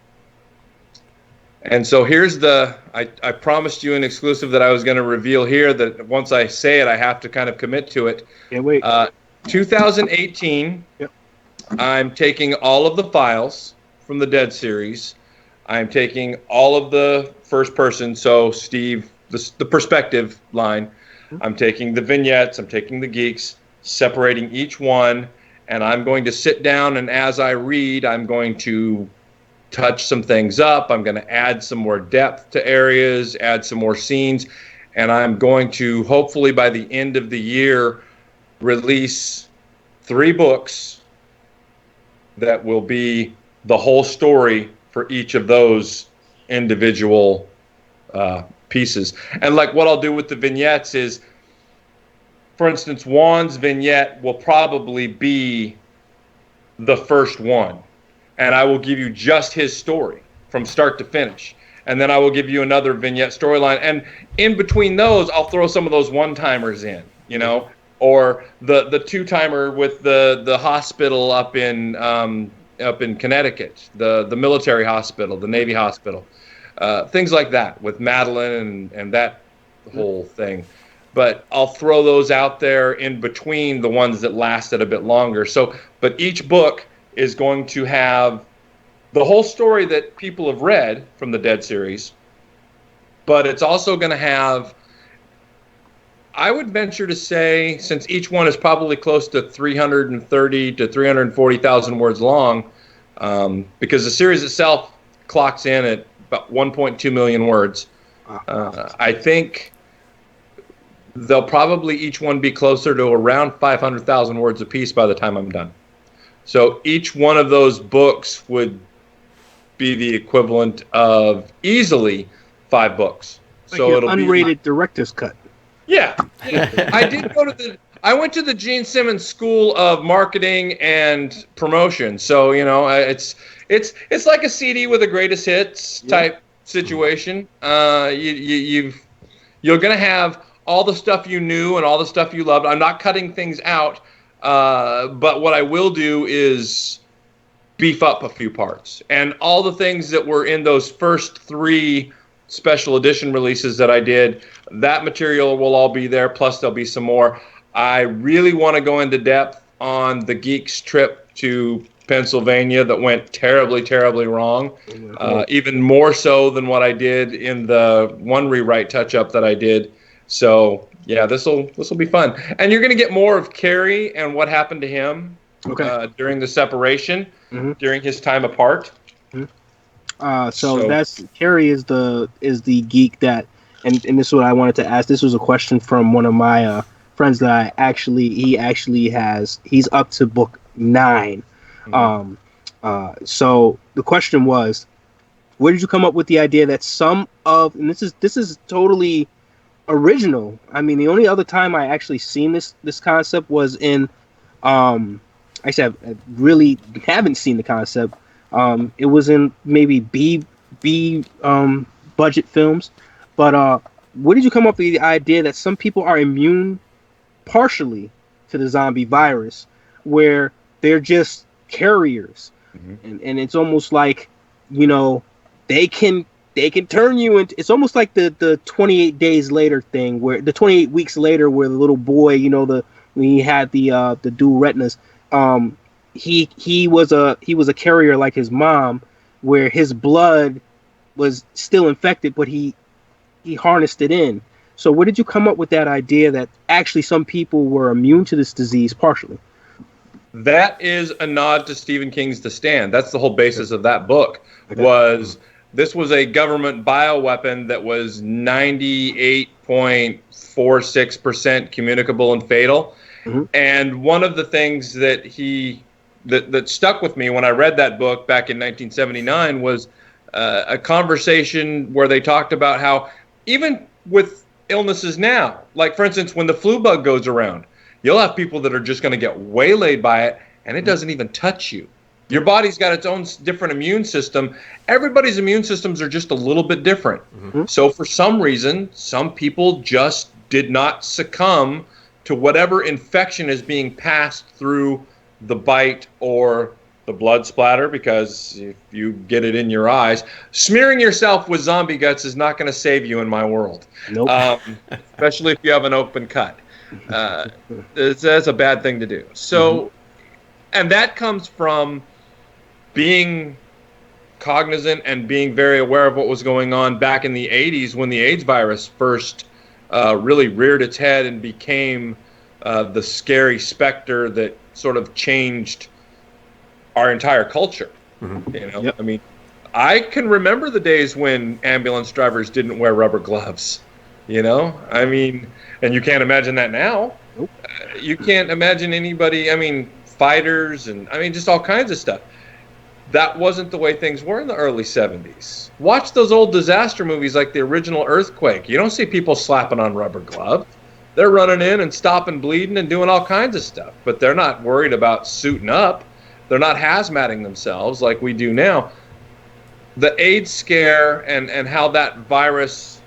And so here's I promised you an exclusive that I was going to reveal here, that once I say it, I have to kind of commit to it. Can't wait. 2018, yep. I'm taking all of the files from the Dead series. I'm taking all of the first person, so Steve, the perspective line. I'm taking the vignettes, I'm taking the geeks, separating each one, and I'm going to sit down, and as I read, I'm going to touch some things up. I'm going to add some more depth to areas, add some more scenes, and I'm going to hopefully by the end of the year release 3 books that will be the whole story for each of those individual pieces. And like what I'll do with the vignettes is, for instance, Juan's vignette will probably be the first one, and I will give you just his story from start to finish. And then I will give you another vignette storyline, and in between those, I'll throw some of those one-timers in, you know, or the two-timer with the hospital up in Connecticut, the military hospital, the Navy hospital, things like that with Madeline and that whole thing. But I'll throw those out there in between the ones that lasted a bit longer. So, but each book is going to have the whole story that people have read from the Dead series, but it's also going to have, I would venture to say, since each one is probably close to 330 to 340,000 words long, because the series itself clocks in at about 1.2 million words. I think they'll probably each one be closer to around 500,000 words apiece by the time I'm done. So each one of those books would be the equivalent of easily 5 books. Like so it'll unrated director's cut. Yeah. I went to the Gene Simmons School of Marketing and Promotion. So, you know, it's like a CD with a greatest hits type situation. You're going to have all the stuff you knew and all the stuff you loved. I'm not cutting things out, but what I will do is beef up a few parts. And all the things that were in those first 3 special edition releases that I did, that material will all be there, plus there'll be some more. I really want to go into depth on the Geeks trip to Pennsylvania that went terribly, terribly wrong, even more so than what I did in the one rewrite touch-up that I did. So yeah, this will be fun, and you're going to get more of Carrie and what happened to him during the separation, during his time apart. So that's Carrie is the geek that, and this is what I wanted to ask. This was a question from one of my friends that he's up to book 9. So the question was, where did you come up with the idea that and this is totally original. I mean, the only other time I actually seen this concept was in actually I really haven't seen the concept. It was in maybe B budget films. But where did you come up with the idea that some people are immune partially to the zombie virus, where they're just carriers, and it's almost like, you know, they can turn you into, it's almost like the 28 days later thing, where the 28 weeks later, where the little boy, you know, when he had the dual retinas, he was a carrier like his mom, where his blood was still infected, but he harnessed it in. So where did you come up with that idea that actually some people were immune to this disease partially? That is a nod to Stephen King's The Stand. That's the whole basis of that book. This was a government bioweapon that was 98.46% communicable and fatal. And one of the things that that stuck with me when I read that book back in 1979 was a conversation where they talked about how even with illnesses now, like for instance, when the flu bug goes around, you'll have people that are just going to get waylaid by it, and it doesn't even touch you. Your body's got its own different immune system. Everybody's immune systems are just a little bit different. So for some reason, some people just did not succumb to whatever infection is being passed through the bite or the blood splatter, because if you get it in your eyes, smearing yourself with zombie guts is not going to save you in my world. Nope. Especially if you have an open cut. That's a bad thing to do. So, and that comes from being cognizant and being very aware of what was going on back in the 80s when the AIDS virus first really reared its head and became the scary specter that sort of changed our entire culture. You know, I mean, I can remember the days when ambulance drivers didn't wear rubber gloves. You know, I mean, and you can't imagine that now. Nope. You can't imagine anybody. I mean, fighters and I mean, just all kinds of stuff. That wasn't the way things were in the early 70s. Watch those old disaster movies like the original Earthquake. You don't see people slapping on rubber gloves. They're running in and stopping bleeding and doing all kinds of stuff, but they're not worried about suiting up. They're not hazmating themselves like we do now. The AIDS scare and how that virus,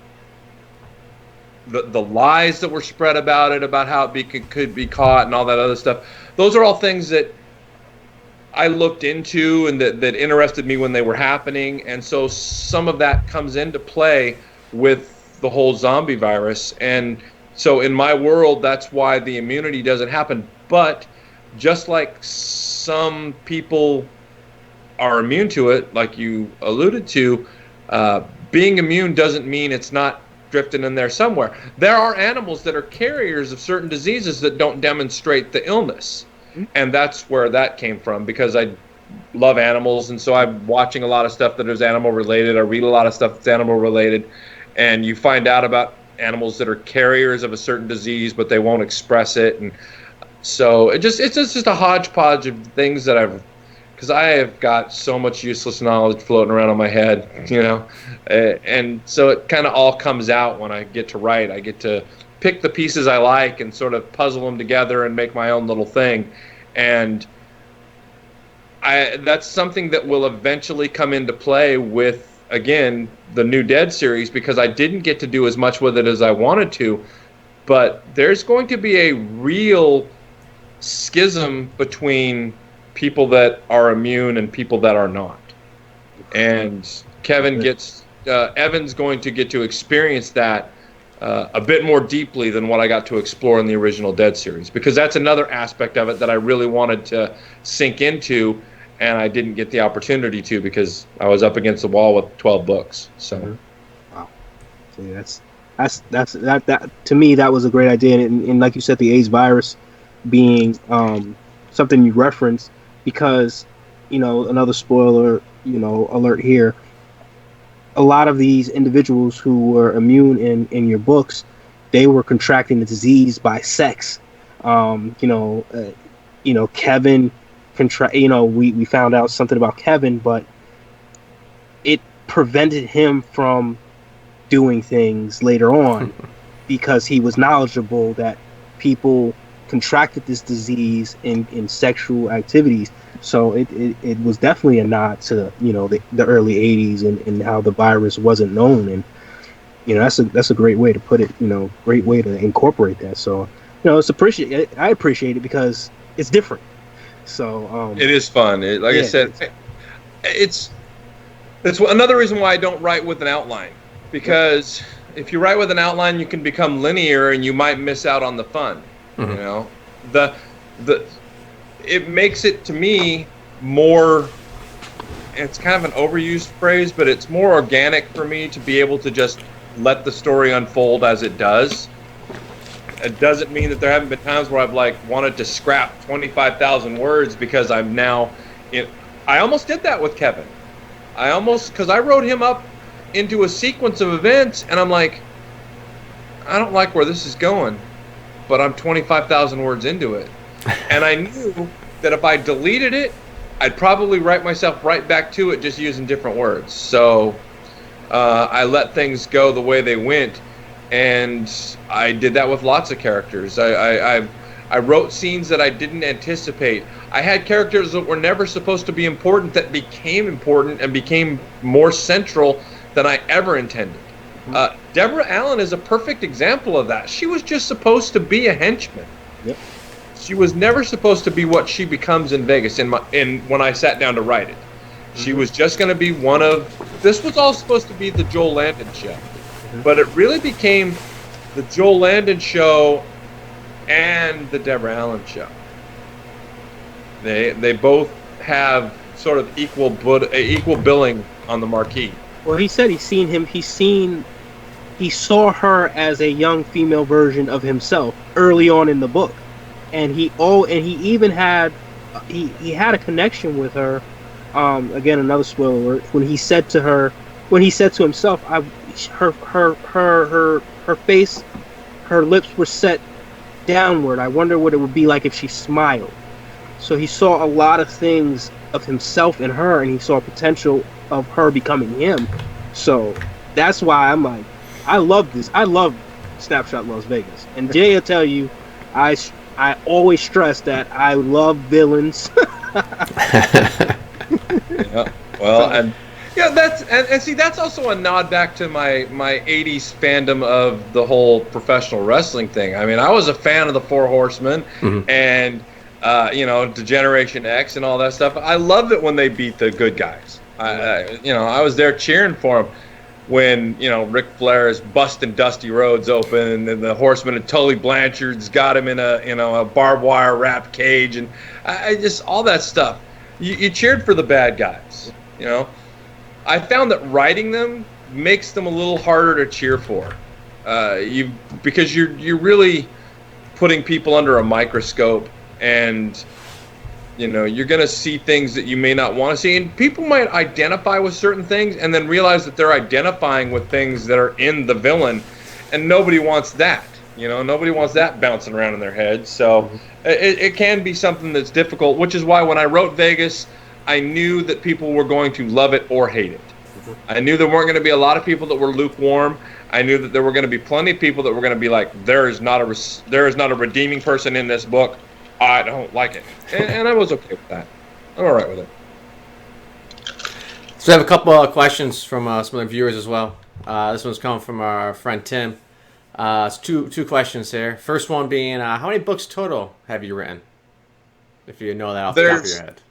the lies that were spread about it, about how it could be caught and all that other stuff, those are all things that I looked into and that interested me when they were happening. And so some of that comes into play with the whole zombie virus. And so in my world, that's why the immunity doesn't happen. But just like some people are immune to it, like you alluded to, being immune doesn't mean it's not drifting in there somewhere. There are animals that are carriers of certain diseases that don't demonstrate the illness. And that's where that came from, because I love animals, and so I'm watching a lot of stuff that is animal related. I read a lot of stuff that's animal related, and you find out about animals that are carriers of a certain disease, but they won't express it. And so it's just a hodgepodge of things that because I have got so much useless knowledge floating around in my head, you know, and so it kind of all comes out when I get to write. I get to pick the pieces I like and sort of puzzle them together and make my own little thing. And that's something that will eventually come into play with, again, the New Dead series, because I didn't get to do as much with it as I wanted to. But there's going to be a real schism between people that are immune and people that are not. And Evan's going to get to experience that a bit more deeply than what I got to explore in the original Dead series, because that's another aspect of it that I really wanted to sink into, and I didn't get the opportunity to because I was up against the wall with 12 books. So, wow, so that to me that was a great idea, and like you said, the AIDS virus being something you referenced, because another spoiler alert here. A lot of these individuals who were immune in your books, they were contracting the disease by sex. Kevin we found out something about Kevin, but it prevented him from doing things later on because he was knowledgeable that people contracted this disease in sexual activities. So it was definitely a nod to the early 80s and how the virus wasn't known, and that's a great way to put it, great way to incorporate that. So I appreciate it because it's different. So it is fun. I said, it's another reason why I don't write with an outline, because if you write with an outline, you can become linear and you might miss out on the fun. Mm-hmm. It makes it, to me, more, it's kind of an overused phrase, but it's more organic for me to be able to just let the story unfold as it does. It doesn't mean that there haven't been times where I've wanted to scrap 25,000 words because I'm now I almost did that with Kevin. Because I wrote him up into a sequence of events, and I'm like, I don't like where this is going, but I'm 25,000 words into it. And I knew that if I deleted it, I'd probably write myself right back to it just using different words. So I let things go the way they went, and I did that with lots of characters. I wrote scenes that I didn't anticipate. I had characters that were never supposed to be important that became important and became more central than I ever intended. Deborah Allen is a perfect example of that. She was just supposed to be a henchman. Yep. She was never supposed to be what she becomes in Vegas. When I sat down to write it, she was just going to be one of. This was all supposed to be the Joel Landon show, but it really became the Joel Landon show and the Deborah Allen show. They both have sort of equal billing on the marquee. Well, he said he saw her as a young female version of himself early on in the book, and he even had a connection with her. Again, another spoiler alert. When he said to himself, her her face, her lips were set downward. I wonder what it would be like if she smiled. So he saw a lot of things of himself in her, and he saw potential of her becoming him. So that's why I'm like, I love this. I love Snapshot Las Vegas. And Jay will tell you, I always stress that I love villains. Yeah. Well, and yeah, and see, that's also a nod back to my 80s fandom of the whole professional wrestling thing. I mean, I was a fan of the Four Horsemen and Degeneration X and all that stuff. I loved it when they beat the good guys. I was there cheering for them when Ric Flair is busting Dusty Rhodes open, and the Horseman and Tully Blanchard's got him in a barbed wire wrapped cage, and I just all that stuff. You cheered for the bad guys. I found that writing them makes them a little harder to cheer for. Because you're really putting people under a microscope, and you're going to see things that you may not want to see, and people might identify with certain things and then realize that they're identifying with things that are in the villain, and nobody wants that. Nobody wants that bouncing around in their head. So it can be something that's difficult, which is why when I wrote Vegas, I knew that people were going to love it or hate it. I knew there weren't going to be a lot of people that were lukewarm. I knew that there were going to be plenty of people that were going to be like, there is not a redeeming person in this book. I don't like it. And I was okay with that. I'm all right with it. So I have a couple of questions from some of the viewers as well. This one's coming from our friend Tim. It's two questions here. First one being, how many books total have you written? If you know that off the top of your head.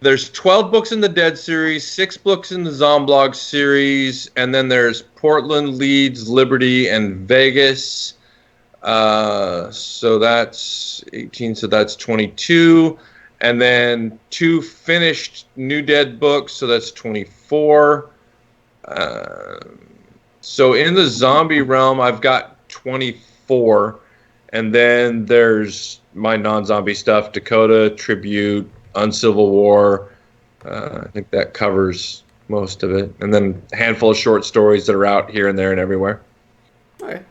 There's 12 books in the Dead series, 6 books in the Zomblog series, and then there's Portland, Leeds, Liberty, and Vegas. So that's 18, so that's 22. And then 2 finished New Dead books, so that's 24. So in the zombie realm, I've got 24. And then there's my non-zombie stuff, Dakota, Tribute, Uncivil War. I think that covers most of it. And then a handful of short stories that are out here and there and everywhere. Okay.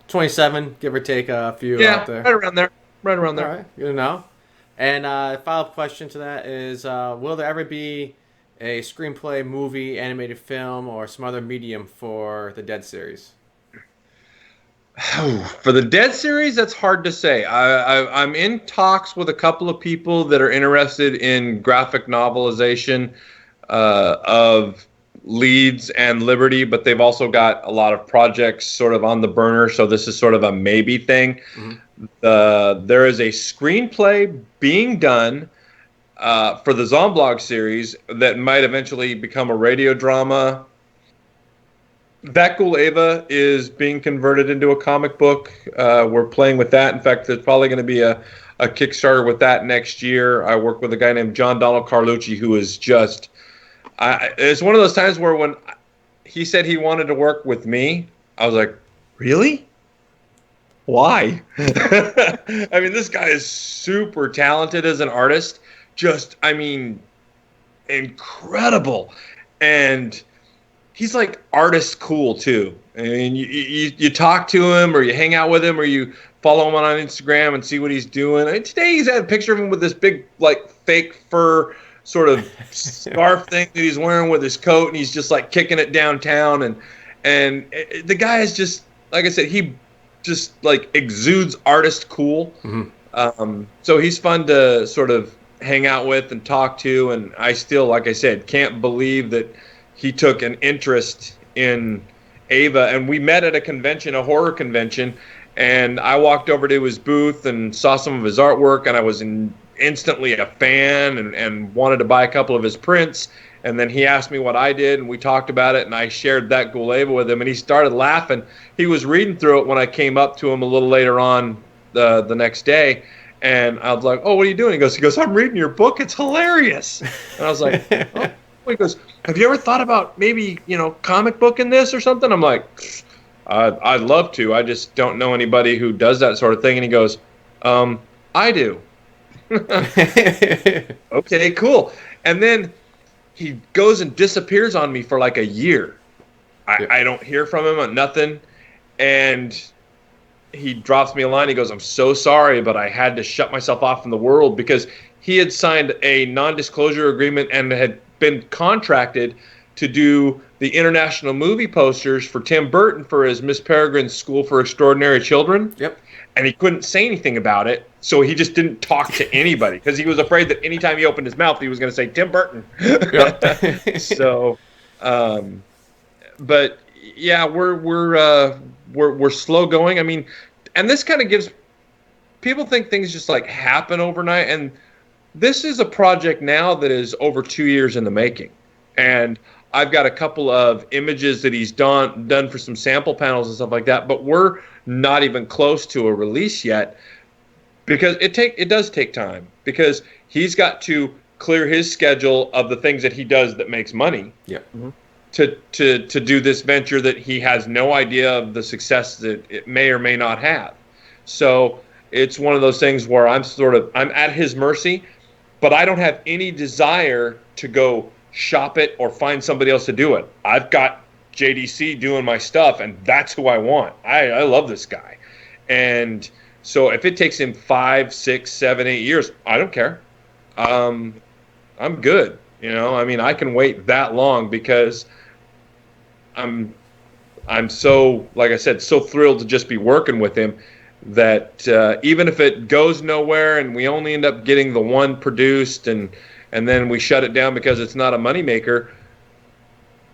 27, give or take a few out there. Right around there. All right, good to know. And follow-up question to that is, will there ever be a screenplay, movie, animated film, or some other medium for the Dead series? For the Dead series, that's hard to say. I'm in talks with a couple of people that are interested in graphic novelization of Leeds and Liberty, but they've also got a lot of projects sort of on the burner, so this is sort of a maybe thing. There is a screenplay being done for the Zomblog series that might eventually become a radio drama. That Ghoul Ava is being converted into a comic book. We're playing with that. In fact, there's probably going to be a Kickstarter with that next year. I work with a guy named John Donald Carlucci, who is just... it's one of those times where when he said he wanted to work with me, I was like, really? Why? I mean, this guy is super talented as an artist. Just, I mean, incredible. And he's like artist cool too. I mean, you talk to him or you hang out with him or you follow him on Instagram and see what he's doing. I mean, today he's had a picture of him with this big like fake fur sort of scarf thing that he's wearing with his coat, and he's just like kicking it downtown. And the guy is just, like I said, he just like exudes artist cool. So he's fun to sort of hang out with and talk to. And I still, like I said, can't believe that he took an interest in Ava. And we met at a convention, a horror convention, and I walked over to his booth and saw some of his artwork, and I was instantly a fan and wanted to buy a couple of his prints. And then he asked me what I did, and we talked about it, and I shared that Ghoul Ava with him, and he started laughing. He was reading through it when I came up to him a little later on the next day, and I was like, oh, what are you doing? He goes, I'm reading your book. It's hilarious. And I was like, oh. He goes, have you ever thought about maybe, comic book in this or something? I'm like, I'd love to. I just don't know anybody who does that sort of thing. And he goes, I do. Okay, cool. And then he goes and disappears on me for like a year. I don't hear from him or nothing. And he drops me a line. He goes, "I'm so sorry, but I had to shut myself off from the world," because he had signed a non-disclosure agreement and had been contracted to do the international movie posters for Tim Burton for his Miss Peregrine's School for Extraordinary Children. Yep. And he couldn't say anything about it, so he just didn't talk to anybody because he was afraid that anytime he opened his mouth, he was going to say Tim Burton. Yep. So, but yeah, we're slow going. I mean, and this kind of gives people think things just like happen overnight, and this is a project now that is over 2 years in the making, and I've got a couple of images that he's done for some sample panels and stuff like that, but we're not even close to a release yet because it does take time, because he's got to clear his schedule of the things that he does that makes money. Yeah. Mm-hmm. To do this venture that he has no idea of the success that it may or may not have. So it's one of those things where I'm at his mercy, but I don't have any desire to go shop it or find somebody else to do it. I've got JDC doing my stuff, and that's who I want. I love this guy. And so if it takes him 5, 6, 7, 8 years, I don't care. I'm good. You know, I mean, I can wait that long because I'm so, like I said, so thrilled to just be working with him that even if it goes nowhere and we only end up getting the one produced and then we shut it down because it's not a moneymaker,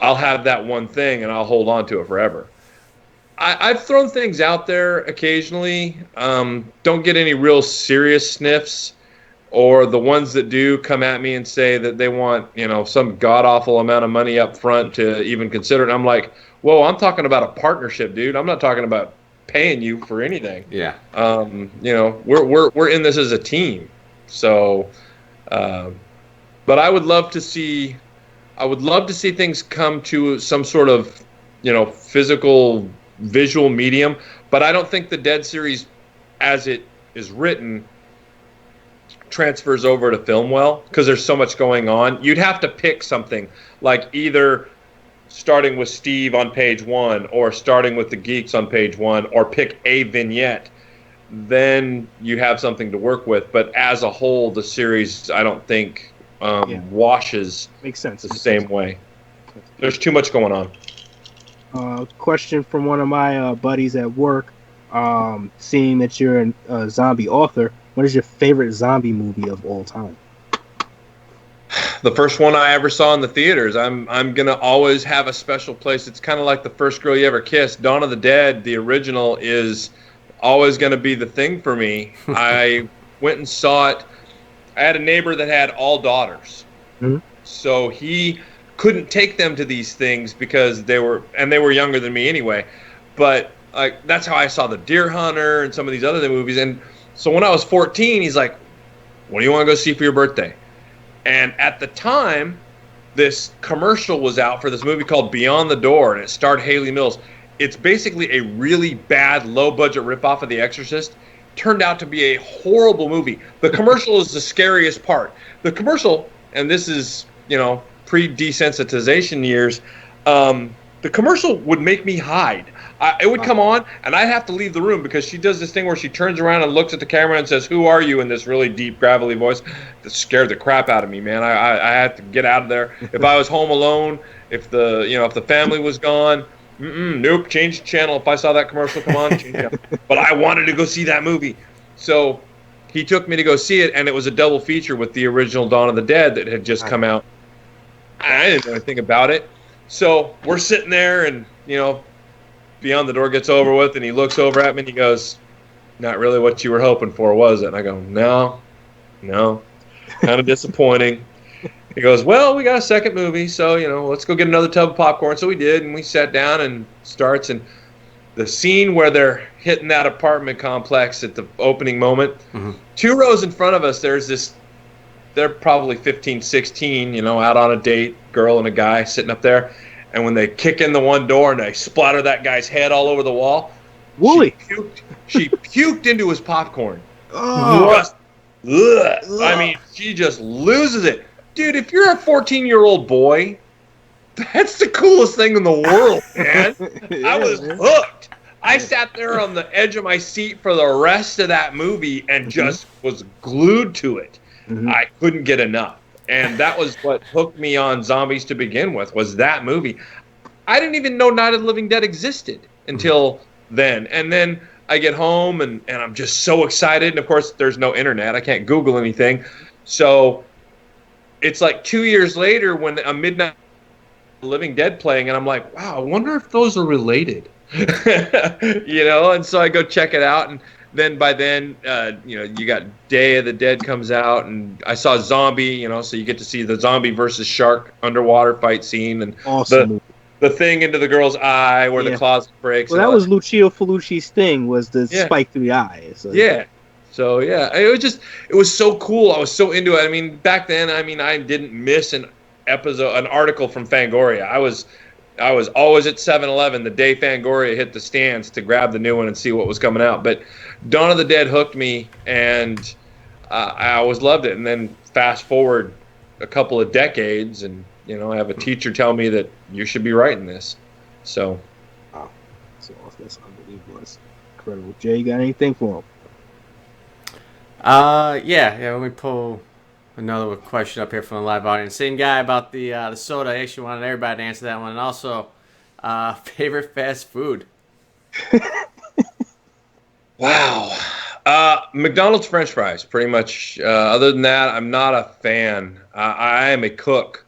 I'll have that one thing and I'll hold on to it forever. I've thrown things out there occasionally. Don't get any real serious sniffs, or the ones that do come at me and say that they want, you know, some god-awful amount of money up front to even consider it. And I'm like, whoa, I'm talking about a partnership, dude. I'm not talking about paying you for anything. Yeah. You know, we're in this as a team. So, but I would love to see things come to some sort of, you know, physical visual medium. But I don't think the Dead series, as it is written, transfers over to film well, because there's so much going on. You'd have to pick something like either starting with Steve on page 1 or starting with the Geeks on page 1, or pick a vignette. Then you have something to work with. But as a whole, the series, I don't think washes Makes sense. the same way. There's too much going on. Question from one of my buddies at work. Seeing that you're a zombie author, what is your favorite zombie movie of all time? The first one I ever saw in the theaters. I'm gonna always have a special place. It's kind of like the first girl you ever kissed. Dawn of the Dead, the original, is always gonna be the thing for me. I went and saw it. I had a neighbor that had all daughters, so he couldn't take them to these things because they were younger than me anyway. But that's how I saw The Deer Hunter and some of these other movies. And so when I was 14, he's like, "What do you want to go see for your birthday?" And at the time, this commercial was out for this movie called Beyond the Door, and it starred Haley Mills. It's basically a really bad, low-budget ripoff of The Exorcist. Turned out to be a horrible movie. The commercial is the scariest part. The commercial, and this is, you know, pre-desensitization years, the commercial would make me hide. It would come on, and I'd have to leave the room because she does this thing where she turns around and looks at the camera and says, "Who are you?" in this really deep, gravelly voice. That scared the crap out of me, man. I had to get out of there. If I was home alone, if the family was gone, nope, change the channel. If I saw that commercial come on, change it. But I wanted to go see that movie. So he took me to go see it, and it was a double feature with the original Dawn of the Dead that had just come out. I didn't know anything about it. So we're sitting there, and, you know, Beyond the Door gets over with, and he looks over at me and he goes, "Not really what you were hoping for, was it?" And I go, No, kind of disappointing. He goes, "Well, we got a second movie, so, you know, let's go get another tub of popcorn." So we did, and we sat down, and starts, and the scene where they're hitting that apartment complex at the opening moment, 2 rows in front of us, there's this, they're probably 15, 16, you know, out on a date, girl and a guy sitting up there. And when they kick in the one door and they splatter that guy's head all over the wall, Wooly. She puked into his popcorn. Oh. I mean, she just loses it. Dude, if you're a 14-year-old boy, that's the coolest thing in the world, man. I was hooked. I sat there on the edge of my seat for the rest of that movie and just was glued to it. I couldn't get enough. And that was what hooked me on zombies to begin with, was that movie. I didn't even know Night of the Living Dead existed until then. And then I get home and I'm just so excited. And of course, there's no internet. I can't Google anything. So it's like 2 years later when a Midnight Living Dead playing, and I'm like, wow, I wonder if those are related. And so I go check it out, and then by then, you got Day of the Dead comes out, and I saw Zombie, so you get to see the zombie versus shark underwater fight scene, and awesome. the thing into the girl's eye where the closet breaks. Well, that was Lucio Fulci's thing, was the spike through the eye. So. Yeah. So, it was so cool. I was so into it. I mean, back then, I didn't miss an article from Fangoria. I was always at 7-Eleven the day Fangoria hit the stands to grab the new one and see what was coming out. But Dawn of the Dead hooked me, and I always loved it. And then fast forward a couple of decades, and I have a teacher tell me that you should be writing this. So, wow, that's unbelievable. That's incredible. Jay, you got anything for him? Yeah. Let me pull another question up here from the live audience. Same guy about the soda. I actually wanted everybody to answer that one. And also, favorite fast food. Wow. McDonald's French fries, pretty much. Other than that, I'm not a fan. I am a cook,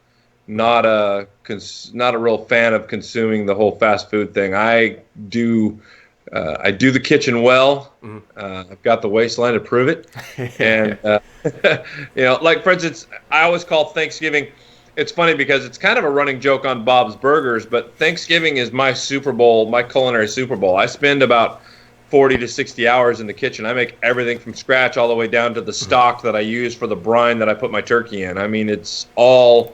not a real fan of consuming the whole fast food thing. I do the kitchen well. I've got the waistline to prove it. And, like, for instance, I always call Thanksgiving. It's funny because it's kind of a running joke on Bob's Burgers, but Thanksgiving is my Super Bowl, my culinary Super Bowl. I spend about 40 to 60 hours in the kitchen. I make everything from scratch all the way down to the stock that I use for the brine that I put my turkey in. I mean, it's all...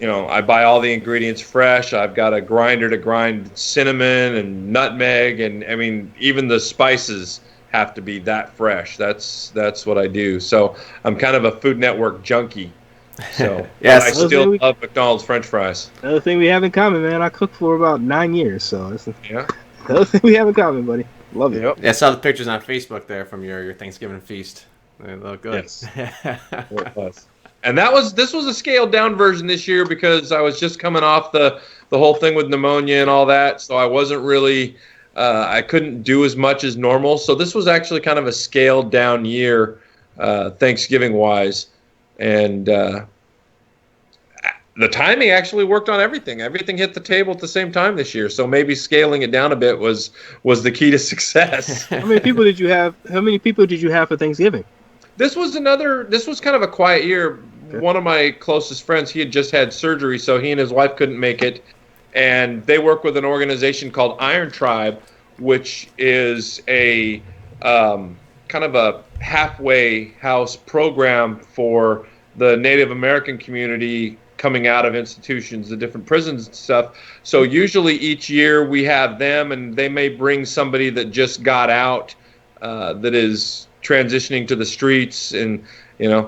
I buy all the ingredients fresh. I've got a grinder to grind cinnamon and nutmeg, and even the spices have to be that fresh. That's what I do. So I'm kind of a Food Network junkie. So yes, I still love McDonald's French fries. Another thing we have in common, man. I cooked for about 9 years, so that's another thing we have in common, buddy. Love it. Yep. Yeah, I saw the pictures on Facebook there from your Thanksgiving feast. They look good. Yes. It was. And this was a scaled down version this year because I was just coming off the whole thing with pneumonia and all that, so I wasn't really I couldn't do as much as normal. So this was actually kind of a scaled down year, Thanksgiving wise, and the timing actually worked on everything. Everything hit the table at the same time this year. So maybe scaling it down a bit was the key to success. How many people did you have? How many people did you have for Thanksgiving? This was kind of a quiet year. One of my closest friends, he had just had surgery, so he and his wife couldn't make it. And they work with an organization called Iron Tribe, which is a kind of a halfway house program for the Native American community coming out of institutions, the different prisons and stuff. So usually each year we have them, and they may bring somebody that just got out that is transitioning to the streets and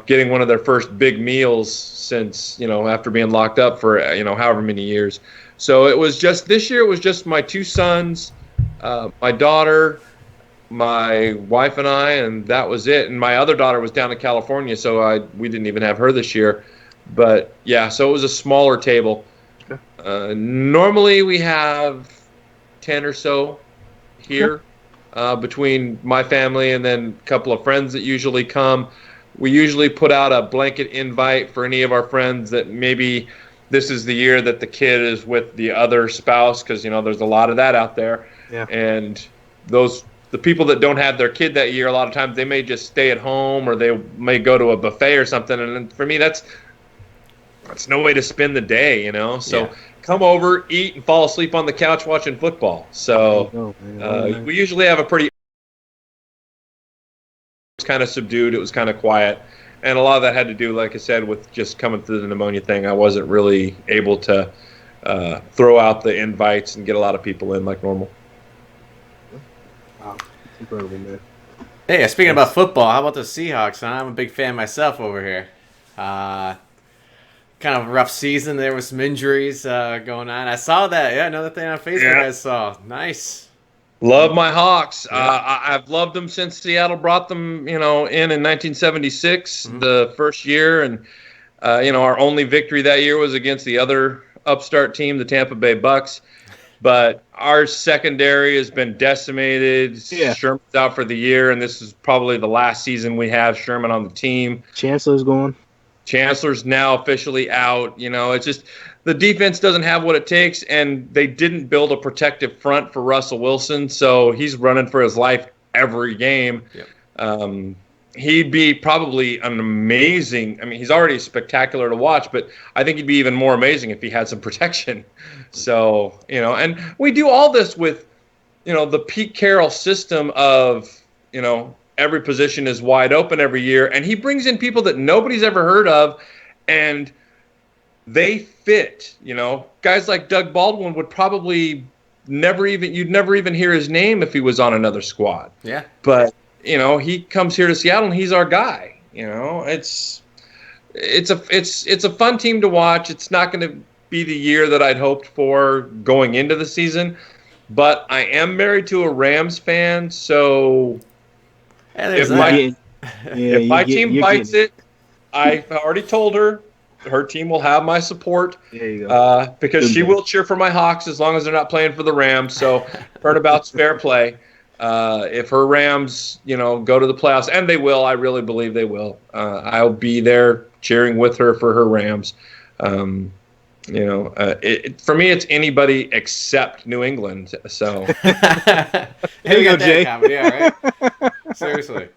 getting one of their first big meals since after being locked up for however many years. So it was just this year. It was just my two sons, my daughter, my wife, and I, and that was it. And my other daughter was down in California, so we didn't even have her this year. But yeah, so it was a smaller table. Normally we have 10 or so here. Between my family and then a couple of friends that usually come. We usually put out a blanket invite for any of our friends that maybe this is the year that the kid is with the other spouse, because there's a lot of that out there. Yeah. And the people that don't have their kid that year, a lot of times they may just stay at home or they may go to a buffet or something. And for me, that's no way to spend the day, So come over, eat, and fall asleep on the couch watching football. So we usually have a pretty... It was kind of subdued. It was kind of quiet. And a lot of that had to do, like I said, with just coming through the pneumonia thing. I wasn't really able to throw out the invites and get a lot of people in like normal. Wow. It's incredible, man. Hey, speaking about football, how about the Seahawks? Huh? I'm a big fan myself over here. Kind of a rough season. There was some injuries going on. I saw that. Yeah, another thing on Facebook I saw. Nice. Love my Hawks. Yeah. I've loved them since Seattle brought them, in 1976, the first year, and our only victory that year was against the other upstart team, the Tampa Bay Bucks. But our secondary has been decimated. Yeah. Sherman's out for the year, and this is probably the last season we have Sherman on the team. Chancellor's gone. Chancellor's now officially out. It's just the defense doesn't have what it takes, and they didn't build a protective front for Russell Wilson, so he's running for his life every game. Yep. He'd be probably an amazing – he's already spectacular to watch, but I think he'd be even more amazing if he had some protection. So, and we do all this with, the Pete Carroll system of, every position is wide open every year, and he brings in people that nobody's ever heard of, and they fit. Guys like Doug Baldwin would probably you'd never even hear his name if he was on another squad. Yeah. But he comes here to Seattle and he's our guy. It's a fun team to watch. It's not going to be the year that I'd hoped for going into the season, but I am married to a Rams fan, so if my team fights it, I've already told her team will have my support. There you go. Because she will cheer for my Hawks as long as they're not playing for the Rams. So turnabout's fair play. If her Rams, go to the playoffs, and they will, I really believe they will. I'll be there cheering with her for her Rams. For me, it's anybody except New England. So Here you go, Jay. Yeah, right. Seriously.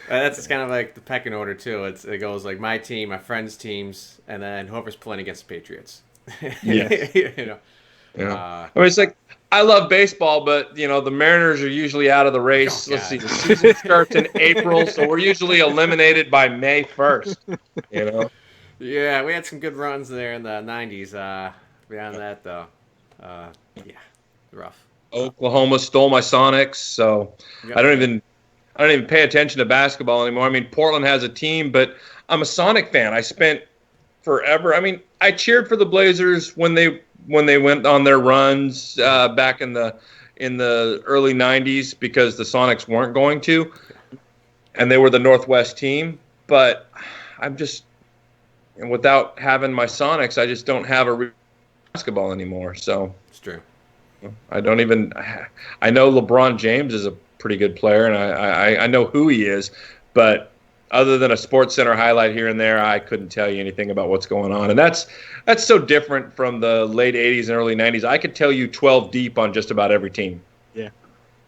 That's kind of like the pecking order too. It goes like my team, my friends' teams, and then whoever's playing against the Patriots. Yeah. It's like I love baseball, but the Mariners are usually out of the race. Let's see, the season starts in April, so we're usually eliminated by May 1st. Yeah, we had some good runs there in the '90s. Beyond that, though, rough. Oklahoma stole my Sonics, so I don't even pay attention to basketball anymore. Portland has a team, but I'm a Sonic fan. I spent forever. I cheered for the Blazers when they went on their runs back in the early '90s because the Sonics weren't going to, and they were the Northwest team. But I'm just without having my Sonics, I just don't have a basketball anymore. So it's true. I don't even. I know LeBron James is a pretty good player, and I know who he is, but other than a Sports Center highlight here and there, I couldn't tell you anything about what's going on. And that's so different from the late 80s and early 90s. I could tell you 12 deep on just about every team. Yeah.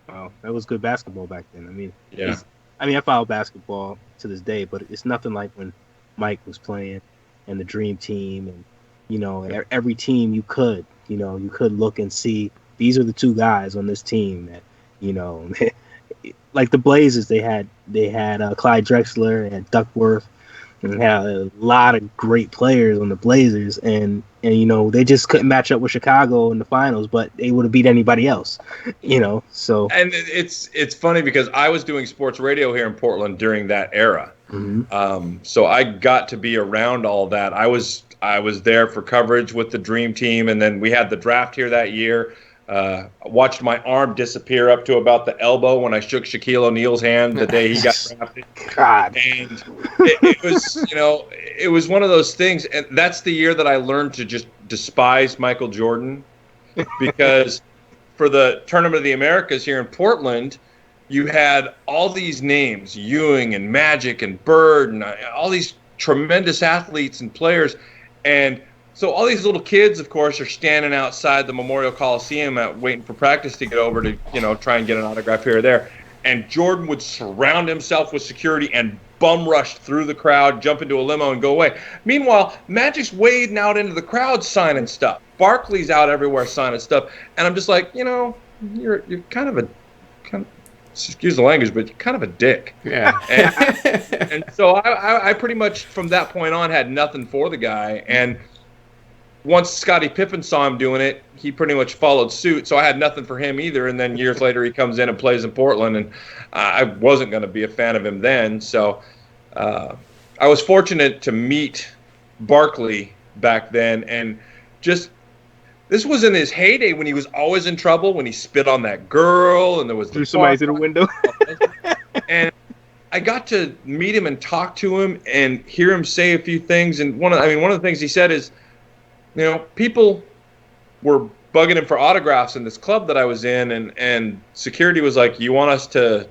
Wow. That was good basketball back then. Yeah. I follow basketball to this day, but it's nothing like when Mike was playing and the Dream Team and, every team you could look and see these are the two guys on this team that, like the Blazers, they had Clyde Drexler and Duckworth, and had a lot of great players on the Blazers, and they just couldn't match up with Chicago in the finals, but they would have beat anybody else, So and it's funny because I was doing sports radio here in Portland during that era, so I got to be around all that. I was there for coverage with the Dream Team, and then we had the draft here that year. Watched my arm disappear up to about the elbow when I shook Shaquille O'Neal's hand the day he got drafted. God. And it was, it was one of those things. And that's the year that I learned to just despise Michael Jordan, because for the Tournament of the Americas here in Portland, you had all these names, Ewing and Magic and Bird and all these tremendous athletes and players. And so all these little kids, of course, are standing outside the Memorial Coliseum waiting for practice to get over to, try and get an autograph here or there. And Jordan would surround himself with security and bum rush through the crowd, jump into a limo, and go away. Meanwhile, Magic's wading out into the crowd signing stuff. Barkley's out everywhere signing stuff. And I'm just like, you're kind of excuse the language, but you're kind of a dick. Yeah. And so I pretty much, from that point on, had nothing for the guy. And once Scottie Pippen saw him doing it, he pretty much followed suit. So I had nothing for him either. And then years later, he comes in and plays in Portland, and I wasn't going to be a fan of him then. So I was fortunate to meet Barkley back then, and just This was in his heyday when he was always in trouble, when he spit on that girl and there was threw somebody through the window. And I got to meet him and talk to him and hear him say a few things. And one of the things he said is, people were bugging him for autographs in this club that I was in, and security was like, "You want us to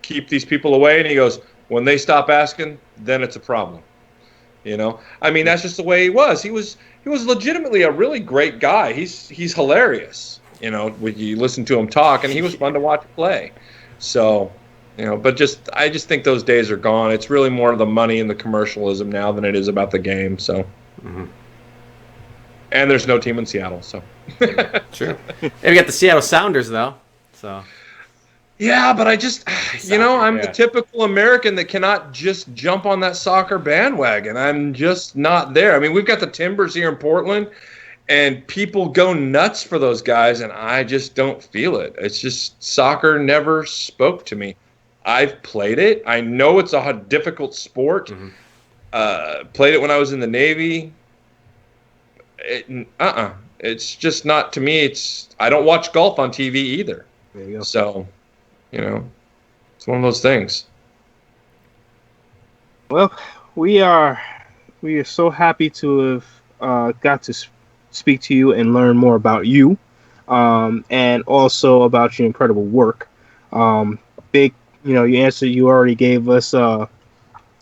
keep these people away?" And he goes, "When they stop asking, then it's a problem." That's just the way he was. He was legitimately a really great guy. He's hilarious. When you listen to him talk, and he was fun to watch play. So, but I just think those days are gone. It's really more of the money and the commercialism now than it is about the game. So, and there's no team in Seattle. So, sure. And we got the Seattle Sounders though. So. Yeah, but I just, I'm the typical American that cannot just jump on that soccer bandwagon. I'm just not there. I mean, we've got the Timbers here in Portland, and people go nuts for those guys, and I just don't feel it. It's just soccer never spoke to me. I've played it. I know it's a difficult sport. Played it when I was in the Navy. It's just not, to me, I don't watch golf on TV either. There you go. So... it's one of those things. Well, we are so happy to have got to speak to you and learn more about you, and also about your incredible work. You already gave us,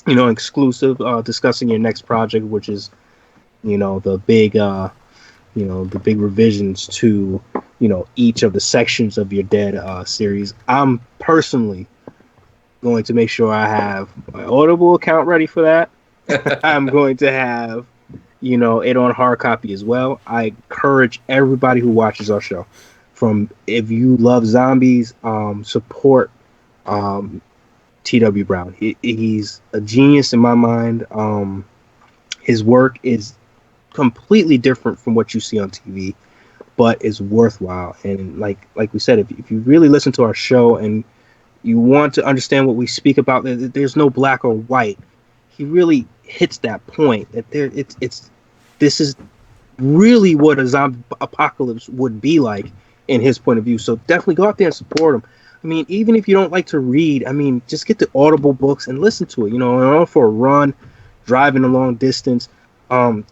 exclusive discussing your next project, which is, the big revisions to, each of the sections of your Dead series. I'm personally going to make sure I have my Audible account ready for that. I'm going to have, it on hard copy as well. I encourage everybody who watches our show, if you love zombies, support T.W. Brown. He's a genius in my mind. His work is completely different from what you see on TV, but it's worthwhile. And like we said, if you really listen to our show and you want to understand what we speak about, there's no black or white. He really hits that point that this is really what a zombie apocalypse would be like in his point of view. So definitely go out there and support him. I mean, even if you don't like to read, just get the Audible books and listen to it. For a run, driving a long distance. I'm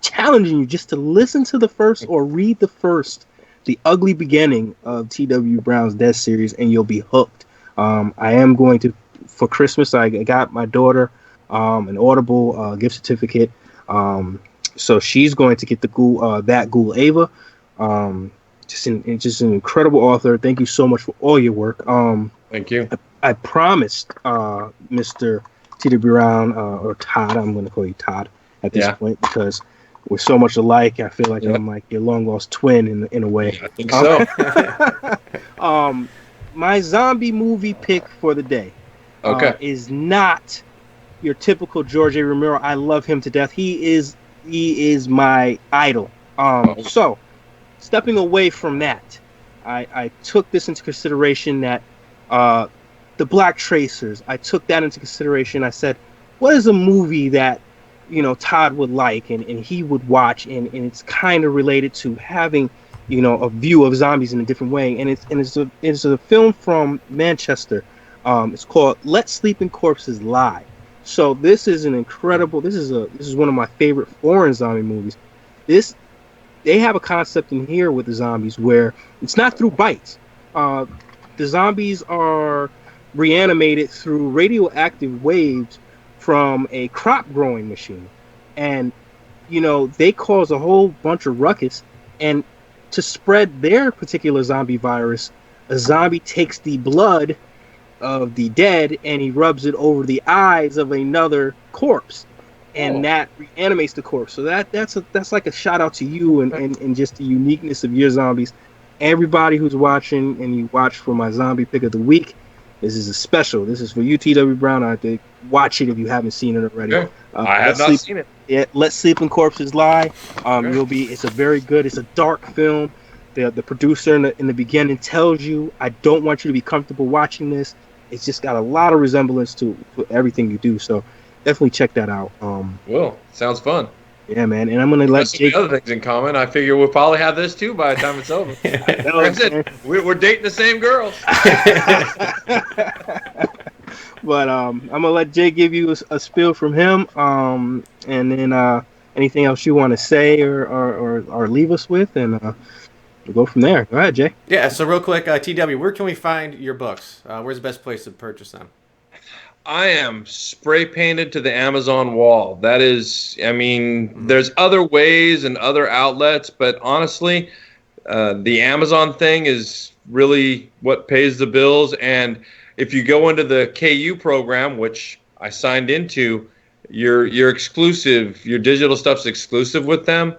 challenging you just to listen to the first or read the ugly beginning of T.W. Brown's Death series, and you'll be hooked. I am going to, for Christmas, I got my daughter an Audible gift certificate. So she's going to get the Ghoul Ava. Just an incredible author. Thank you so much for all your work. Thank you. I promised Mr. T.W. Brown, or Todd, I'm going to call you Todd at this point, because we're so much alike. I feel like I'm like your long lost twin in a way. I think so. My zombie movie pick for the day is not your typical George A. Romero. I love him to death. He is my idol. So stepping away from that, I took this into consideration that the Black Tracers, I took that into consideration. I said, what is a movie that, Todd would like and he would watch, and it's kind of related to having, a view of zombies in a different way. And it's a film from Manchester. It's called Let Sleeping Corpses Lie. So this is this is one of my favorite foreign zombie movies. They have a concept in here with the zombies where it's not through bites. The zombies are reanimated through radioactive waves from a crop growing machine, and they cause a whole bunch of ruckus, and to spread their particular zombie virus, a zombie takes the blood of the dead and he rubs it over the eyes of another corpse, and that reanimates the corpse. So that's like a shout out to you and just the uniqueness of your zombies. Everybody who's watching and you watch for my zombie pick of the week, this is a special. This is for you, T.W. Brown. I think watch it if you haven't seen it already. Okay. I have not seen it. Yeah, Let Sleeping Corpses Lie. It's a very good. It's a dark film. The producer in the beginning tells you, I don't want you to be comfortable watching this. It's just got a lot of resemblance to everything you do. So definitely check that out. Well, sounds fun. Yeah, man. And I'm gonna let Some Jake. other things in common. I figure we'll probably have this too by the time it's over. Like I said, we're dating the same girls. But I'm gonna let Jay give you a spiel from him. And then anything else you want to say or leave us with, and we'll go from there. Go ahead, Jay. Yeah, so real quick, TW, where can we find your books? Where's the best place to purchase them? I am spray painted to the Amazon wall. That is, I mean, there's other ways and other outlets, but honestly, the Amazon thing is really what pays the bills. And if you go into the KU program, which I signed into, you're exclusive. Your digital stuff's exclusive with them,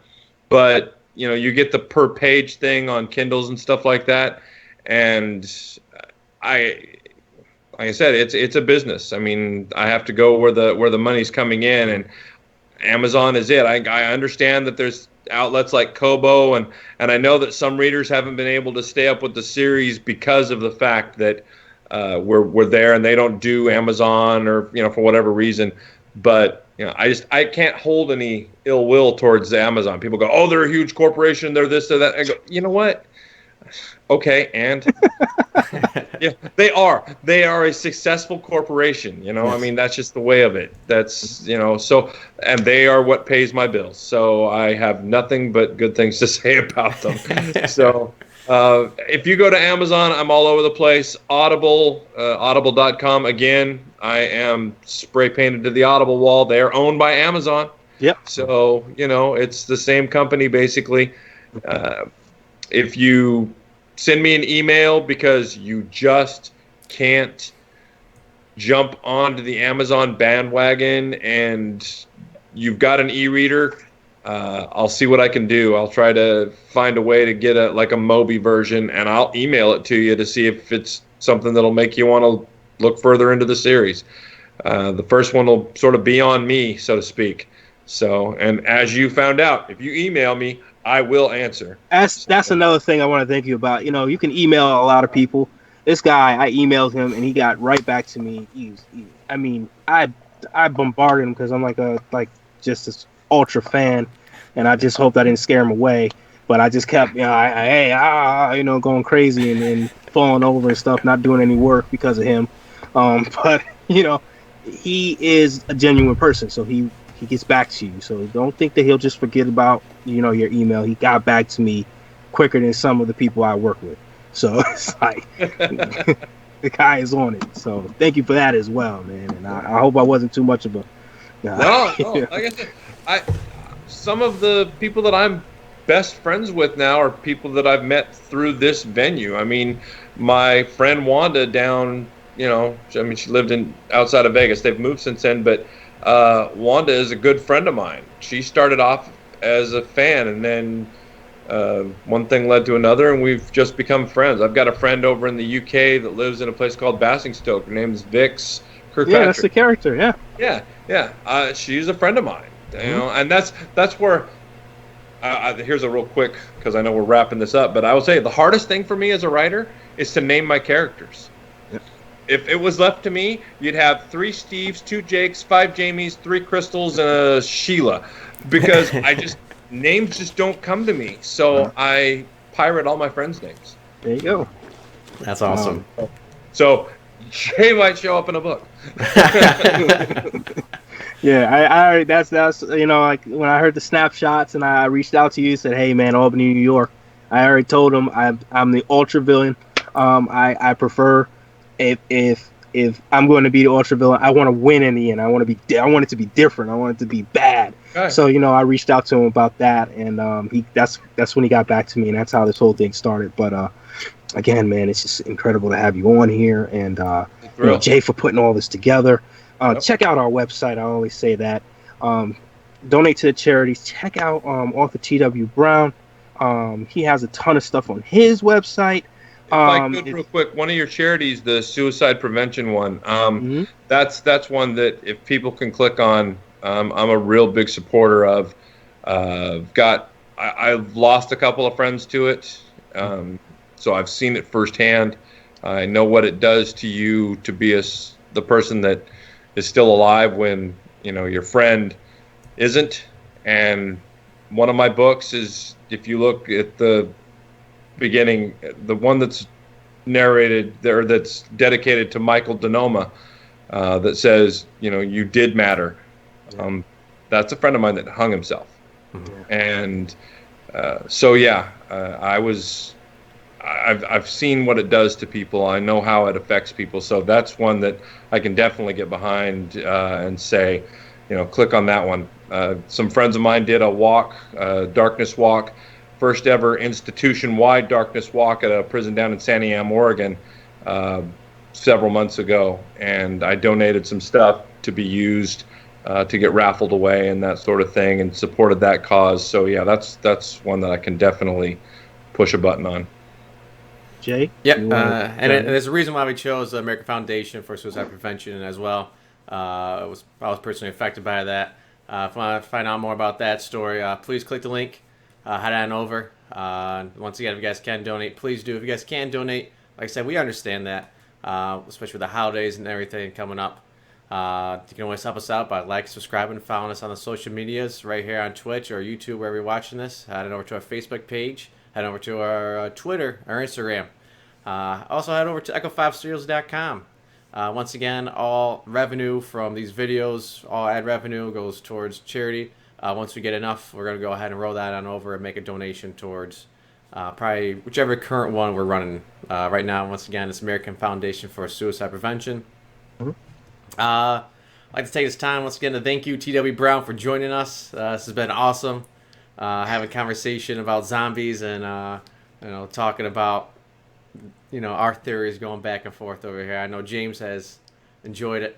but you get the per page thing on Kindles and stuff like that. And like I said, it's a business. I mean, I have to go where the money's coming in, and Amazon is it. I understand that there's outlets like Kobo, and I know that some readers haven't been able to stay up with the series because of the fact that we're there and they don't do Amazon or for whatever reason. But I can't hold any ill will towards Amazon. People go, oh, they're a huge corporation, they're this or that. I go, you know what? Okay, and yeah, they are a successful corporation. Yes. I mean, that's just the way of it. That's so, and they are what pays my bills. So I have nothing but good things to say about them. So if you go to Amazon, I'm all over the place. Audible, audible.com. Again, I am spray painted to the Audible wall. They are owned by Amazon. Yep. So it's the same company basically. If you send me an email because you just can't jump onto the Amazon bandwagon and you've got an e-reader, I'll see what I can do. I'll try to find a way to get a Mobi version, and I'll email it to you to see if it's something that'll make you want to look further into the series. The first one will sort of be on me, so to speak. So, and as you found out, if you email me, I will answer. That's another thing I want to thank you about. You can email a lot of people. This guy, I emailed him and he got right back to me. I bombarded him because I'm just this ultra fan, and I just hoped I didn't scare him away. But I just kept going crazy and then falling over and stuff, not doing any work because of him. But he is a genuine person, so he gets back to you. So don't think that he'll just forget about your email. He got back to me quicker than some of the people I work with. So it's like the guy is on it. So thank you for that as well, man. And I hope I wasn't too much of a no. Like I said, some of the people that I'm best friends with now are people that I've met through this venue. I mean, my friend Wanda down, she lived outside of Vegas. They've moved since then, but Wanda is a good friend of mine. She started off as a fan, and then one thing led to another, and we've just become friends. I've got a friend over in the UK that lives in a place called Basingstoke. Her name is Vix Kirkpatrick. Yeah, that's the character. Yeah. She's a friend of mine. And that's where. Here's a real quick, because I know we're wrapping this up, but I will say the hardest thing for me as a writer is to name my characters. If it was left to me, you'd have 3 Steves, 2 Jakes, 5 Jamies, 3 Crystals, and a Sheila, because names just don't come to me. So I pirate all my friends' names. There you go. That's awesome. So Jay might show up in a book. Yeah, I that's when I heard the snapshots and I reached out to you, said, hey man, Albany, New York. I already told him I'm the ultra villain. I prefer. If I'm going to be the ultra villain, I want to win in the end. I want it to be different. I want it to be bad. Okay. So I reached out to him about that, and that's when he got back to me, and that's how this whole thing started. But again, man, it's just incredible to have you on here, and Jay for putting all this together. Check out our website. I always say that. Donate to the charities. Check out author T.W. Brown. He has a ton of stuff on his website. If I could, real quick, one of your charities, the suicide prevention one, that's one that if people can click on, I'm a real big supporter of. I've lost a couple of friends to it, so I've seen it firsthand. I know what it does to you to be the person that is still alive when your friend isn't, And one of my books is, if you look at the beginning, the one that's narrated there, that's dedicated to Michael Denoma, that says, you did matter. Yeah. That's a friend of mine that hung himself. Yeah. And I've seen what it does to people. I know how it affects people. So that's one that I can definitely get behind, and say, click on that one. Some friends of mine did a walk, darkness walk, first ever institution-wide darkness walk at a prison down in Santiam, Oregon, several months ago. And I donated some stuff to be used to get raffled away and that sort of thing, and supported that cause. So yeah, that's one that I can definitely push a button on. Jay? Yep, and there's a reason why we chose the American Foundation for Suicide Prevention as well. I was personally affected by that. If you want to find out more about that story, please click the link, head on over. Once again, if you guys can donate, please do. If you guys can donate, like I said, we understand that, especially with the holidays and everything coming up. You can always help us out by subscribing, and following us on the social medias right here on Twitch or YouTube, wherever you're watching this. Head on over to our Facebook page. Head over to our Twitter, our Instagram. Also head over to echo5studios.com. Once again, all revenue from these videos, all ad revenue goes towards charity. Once we get enough, we're going to go ahead and roll that on over and make a donation towards probably whichever current one we're running right now. Once again, it's American Foundation for Suicide Prevention. Mm-hmm. I'd like to take this time once again to thank you, T.W. Brown, for joining us. This has been awesome. Having a conversation about zombies and talking about our theories, going back and forth over here. I know James has enjoyed it.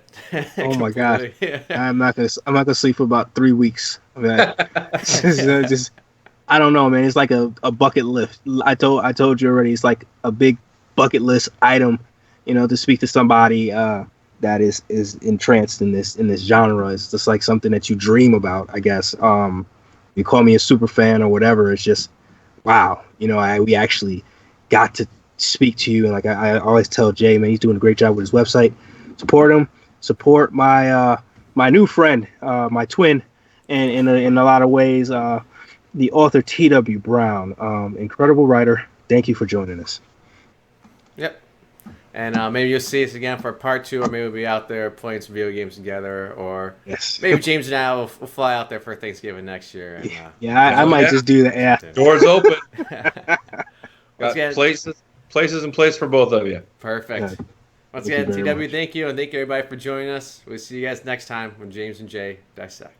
Oh my God! I'm not gonna sleep for about 3 weeks. I mean, just I don't know, man. It's like a bucket list. I told you already. It's like a big bucket list item, to speak to somebody that is entranced in this genre. It's just like something that you dream about, I guess. You call me a super fan or whatever. It's just wow. We actually got to speak to you, and like I always tell Jay, man, he's doing a great job with his website. Support him. Support my my new friend, my twin, and in a lot of ways, the author T.W. Brown, incredible writer. Thank you for joining us. Yep. And maybe you'll see us again for part 2, or maybe we'll be out there playing some video games together, or yes, maybe James and I will fly out there for Thanksgiving next year. And, I might just do that. Yeah, doors open. Got places in place for both of you. Perfect. Yeah. Once again, TW, thank you, and thank you everybody for joining us. We'll see you guys next time when James and Jay dissect.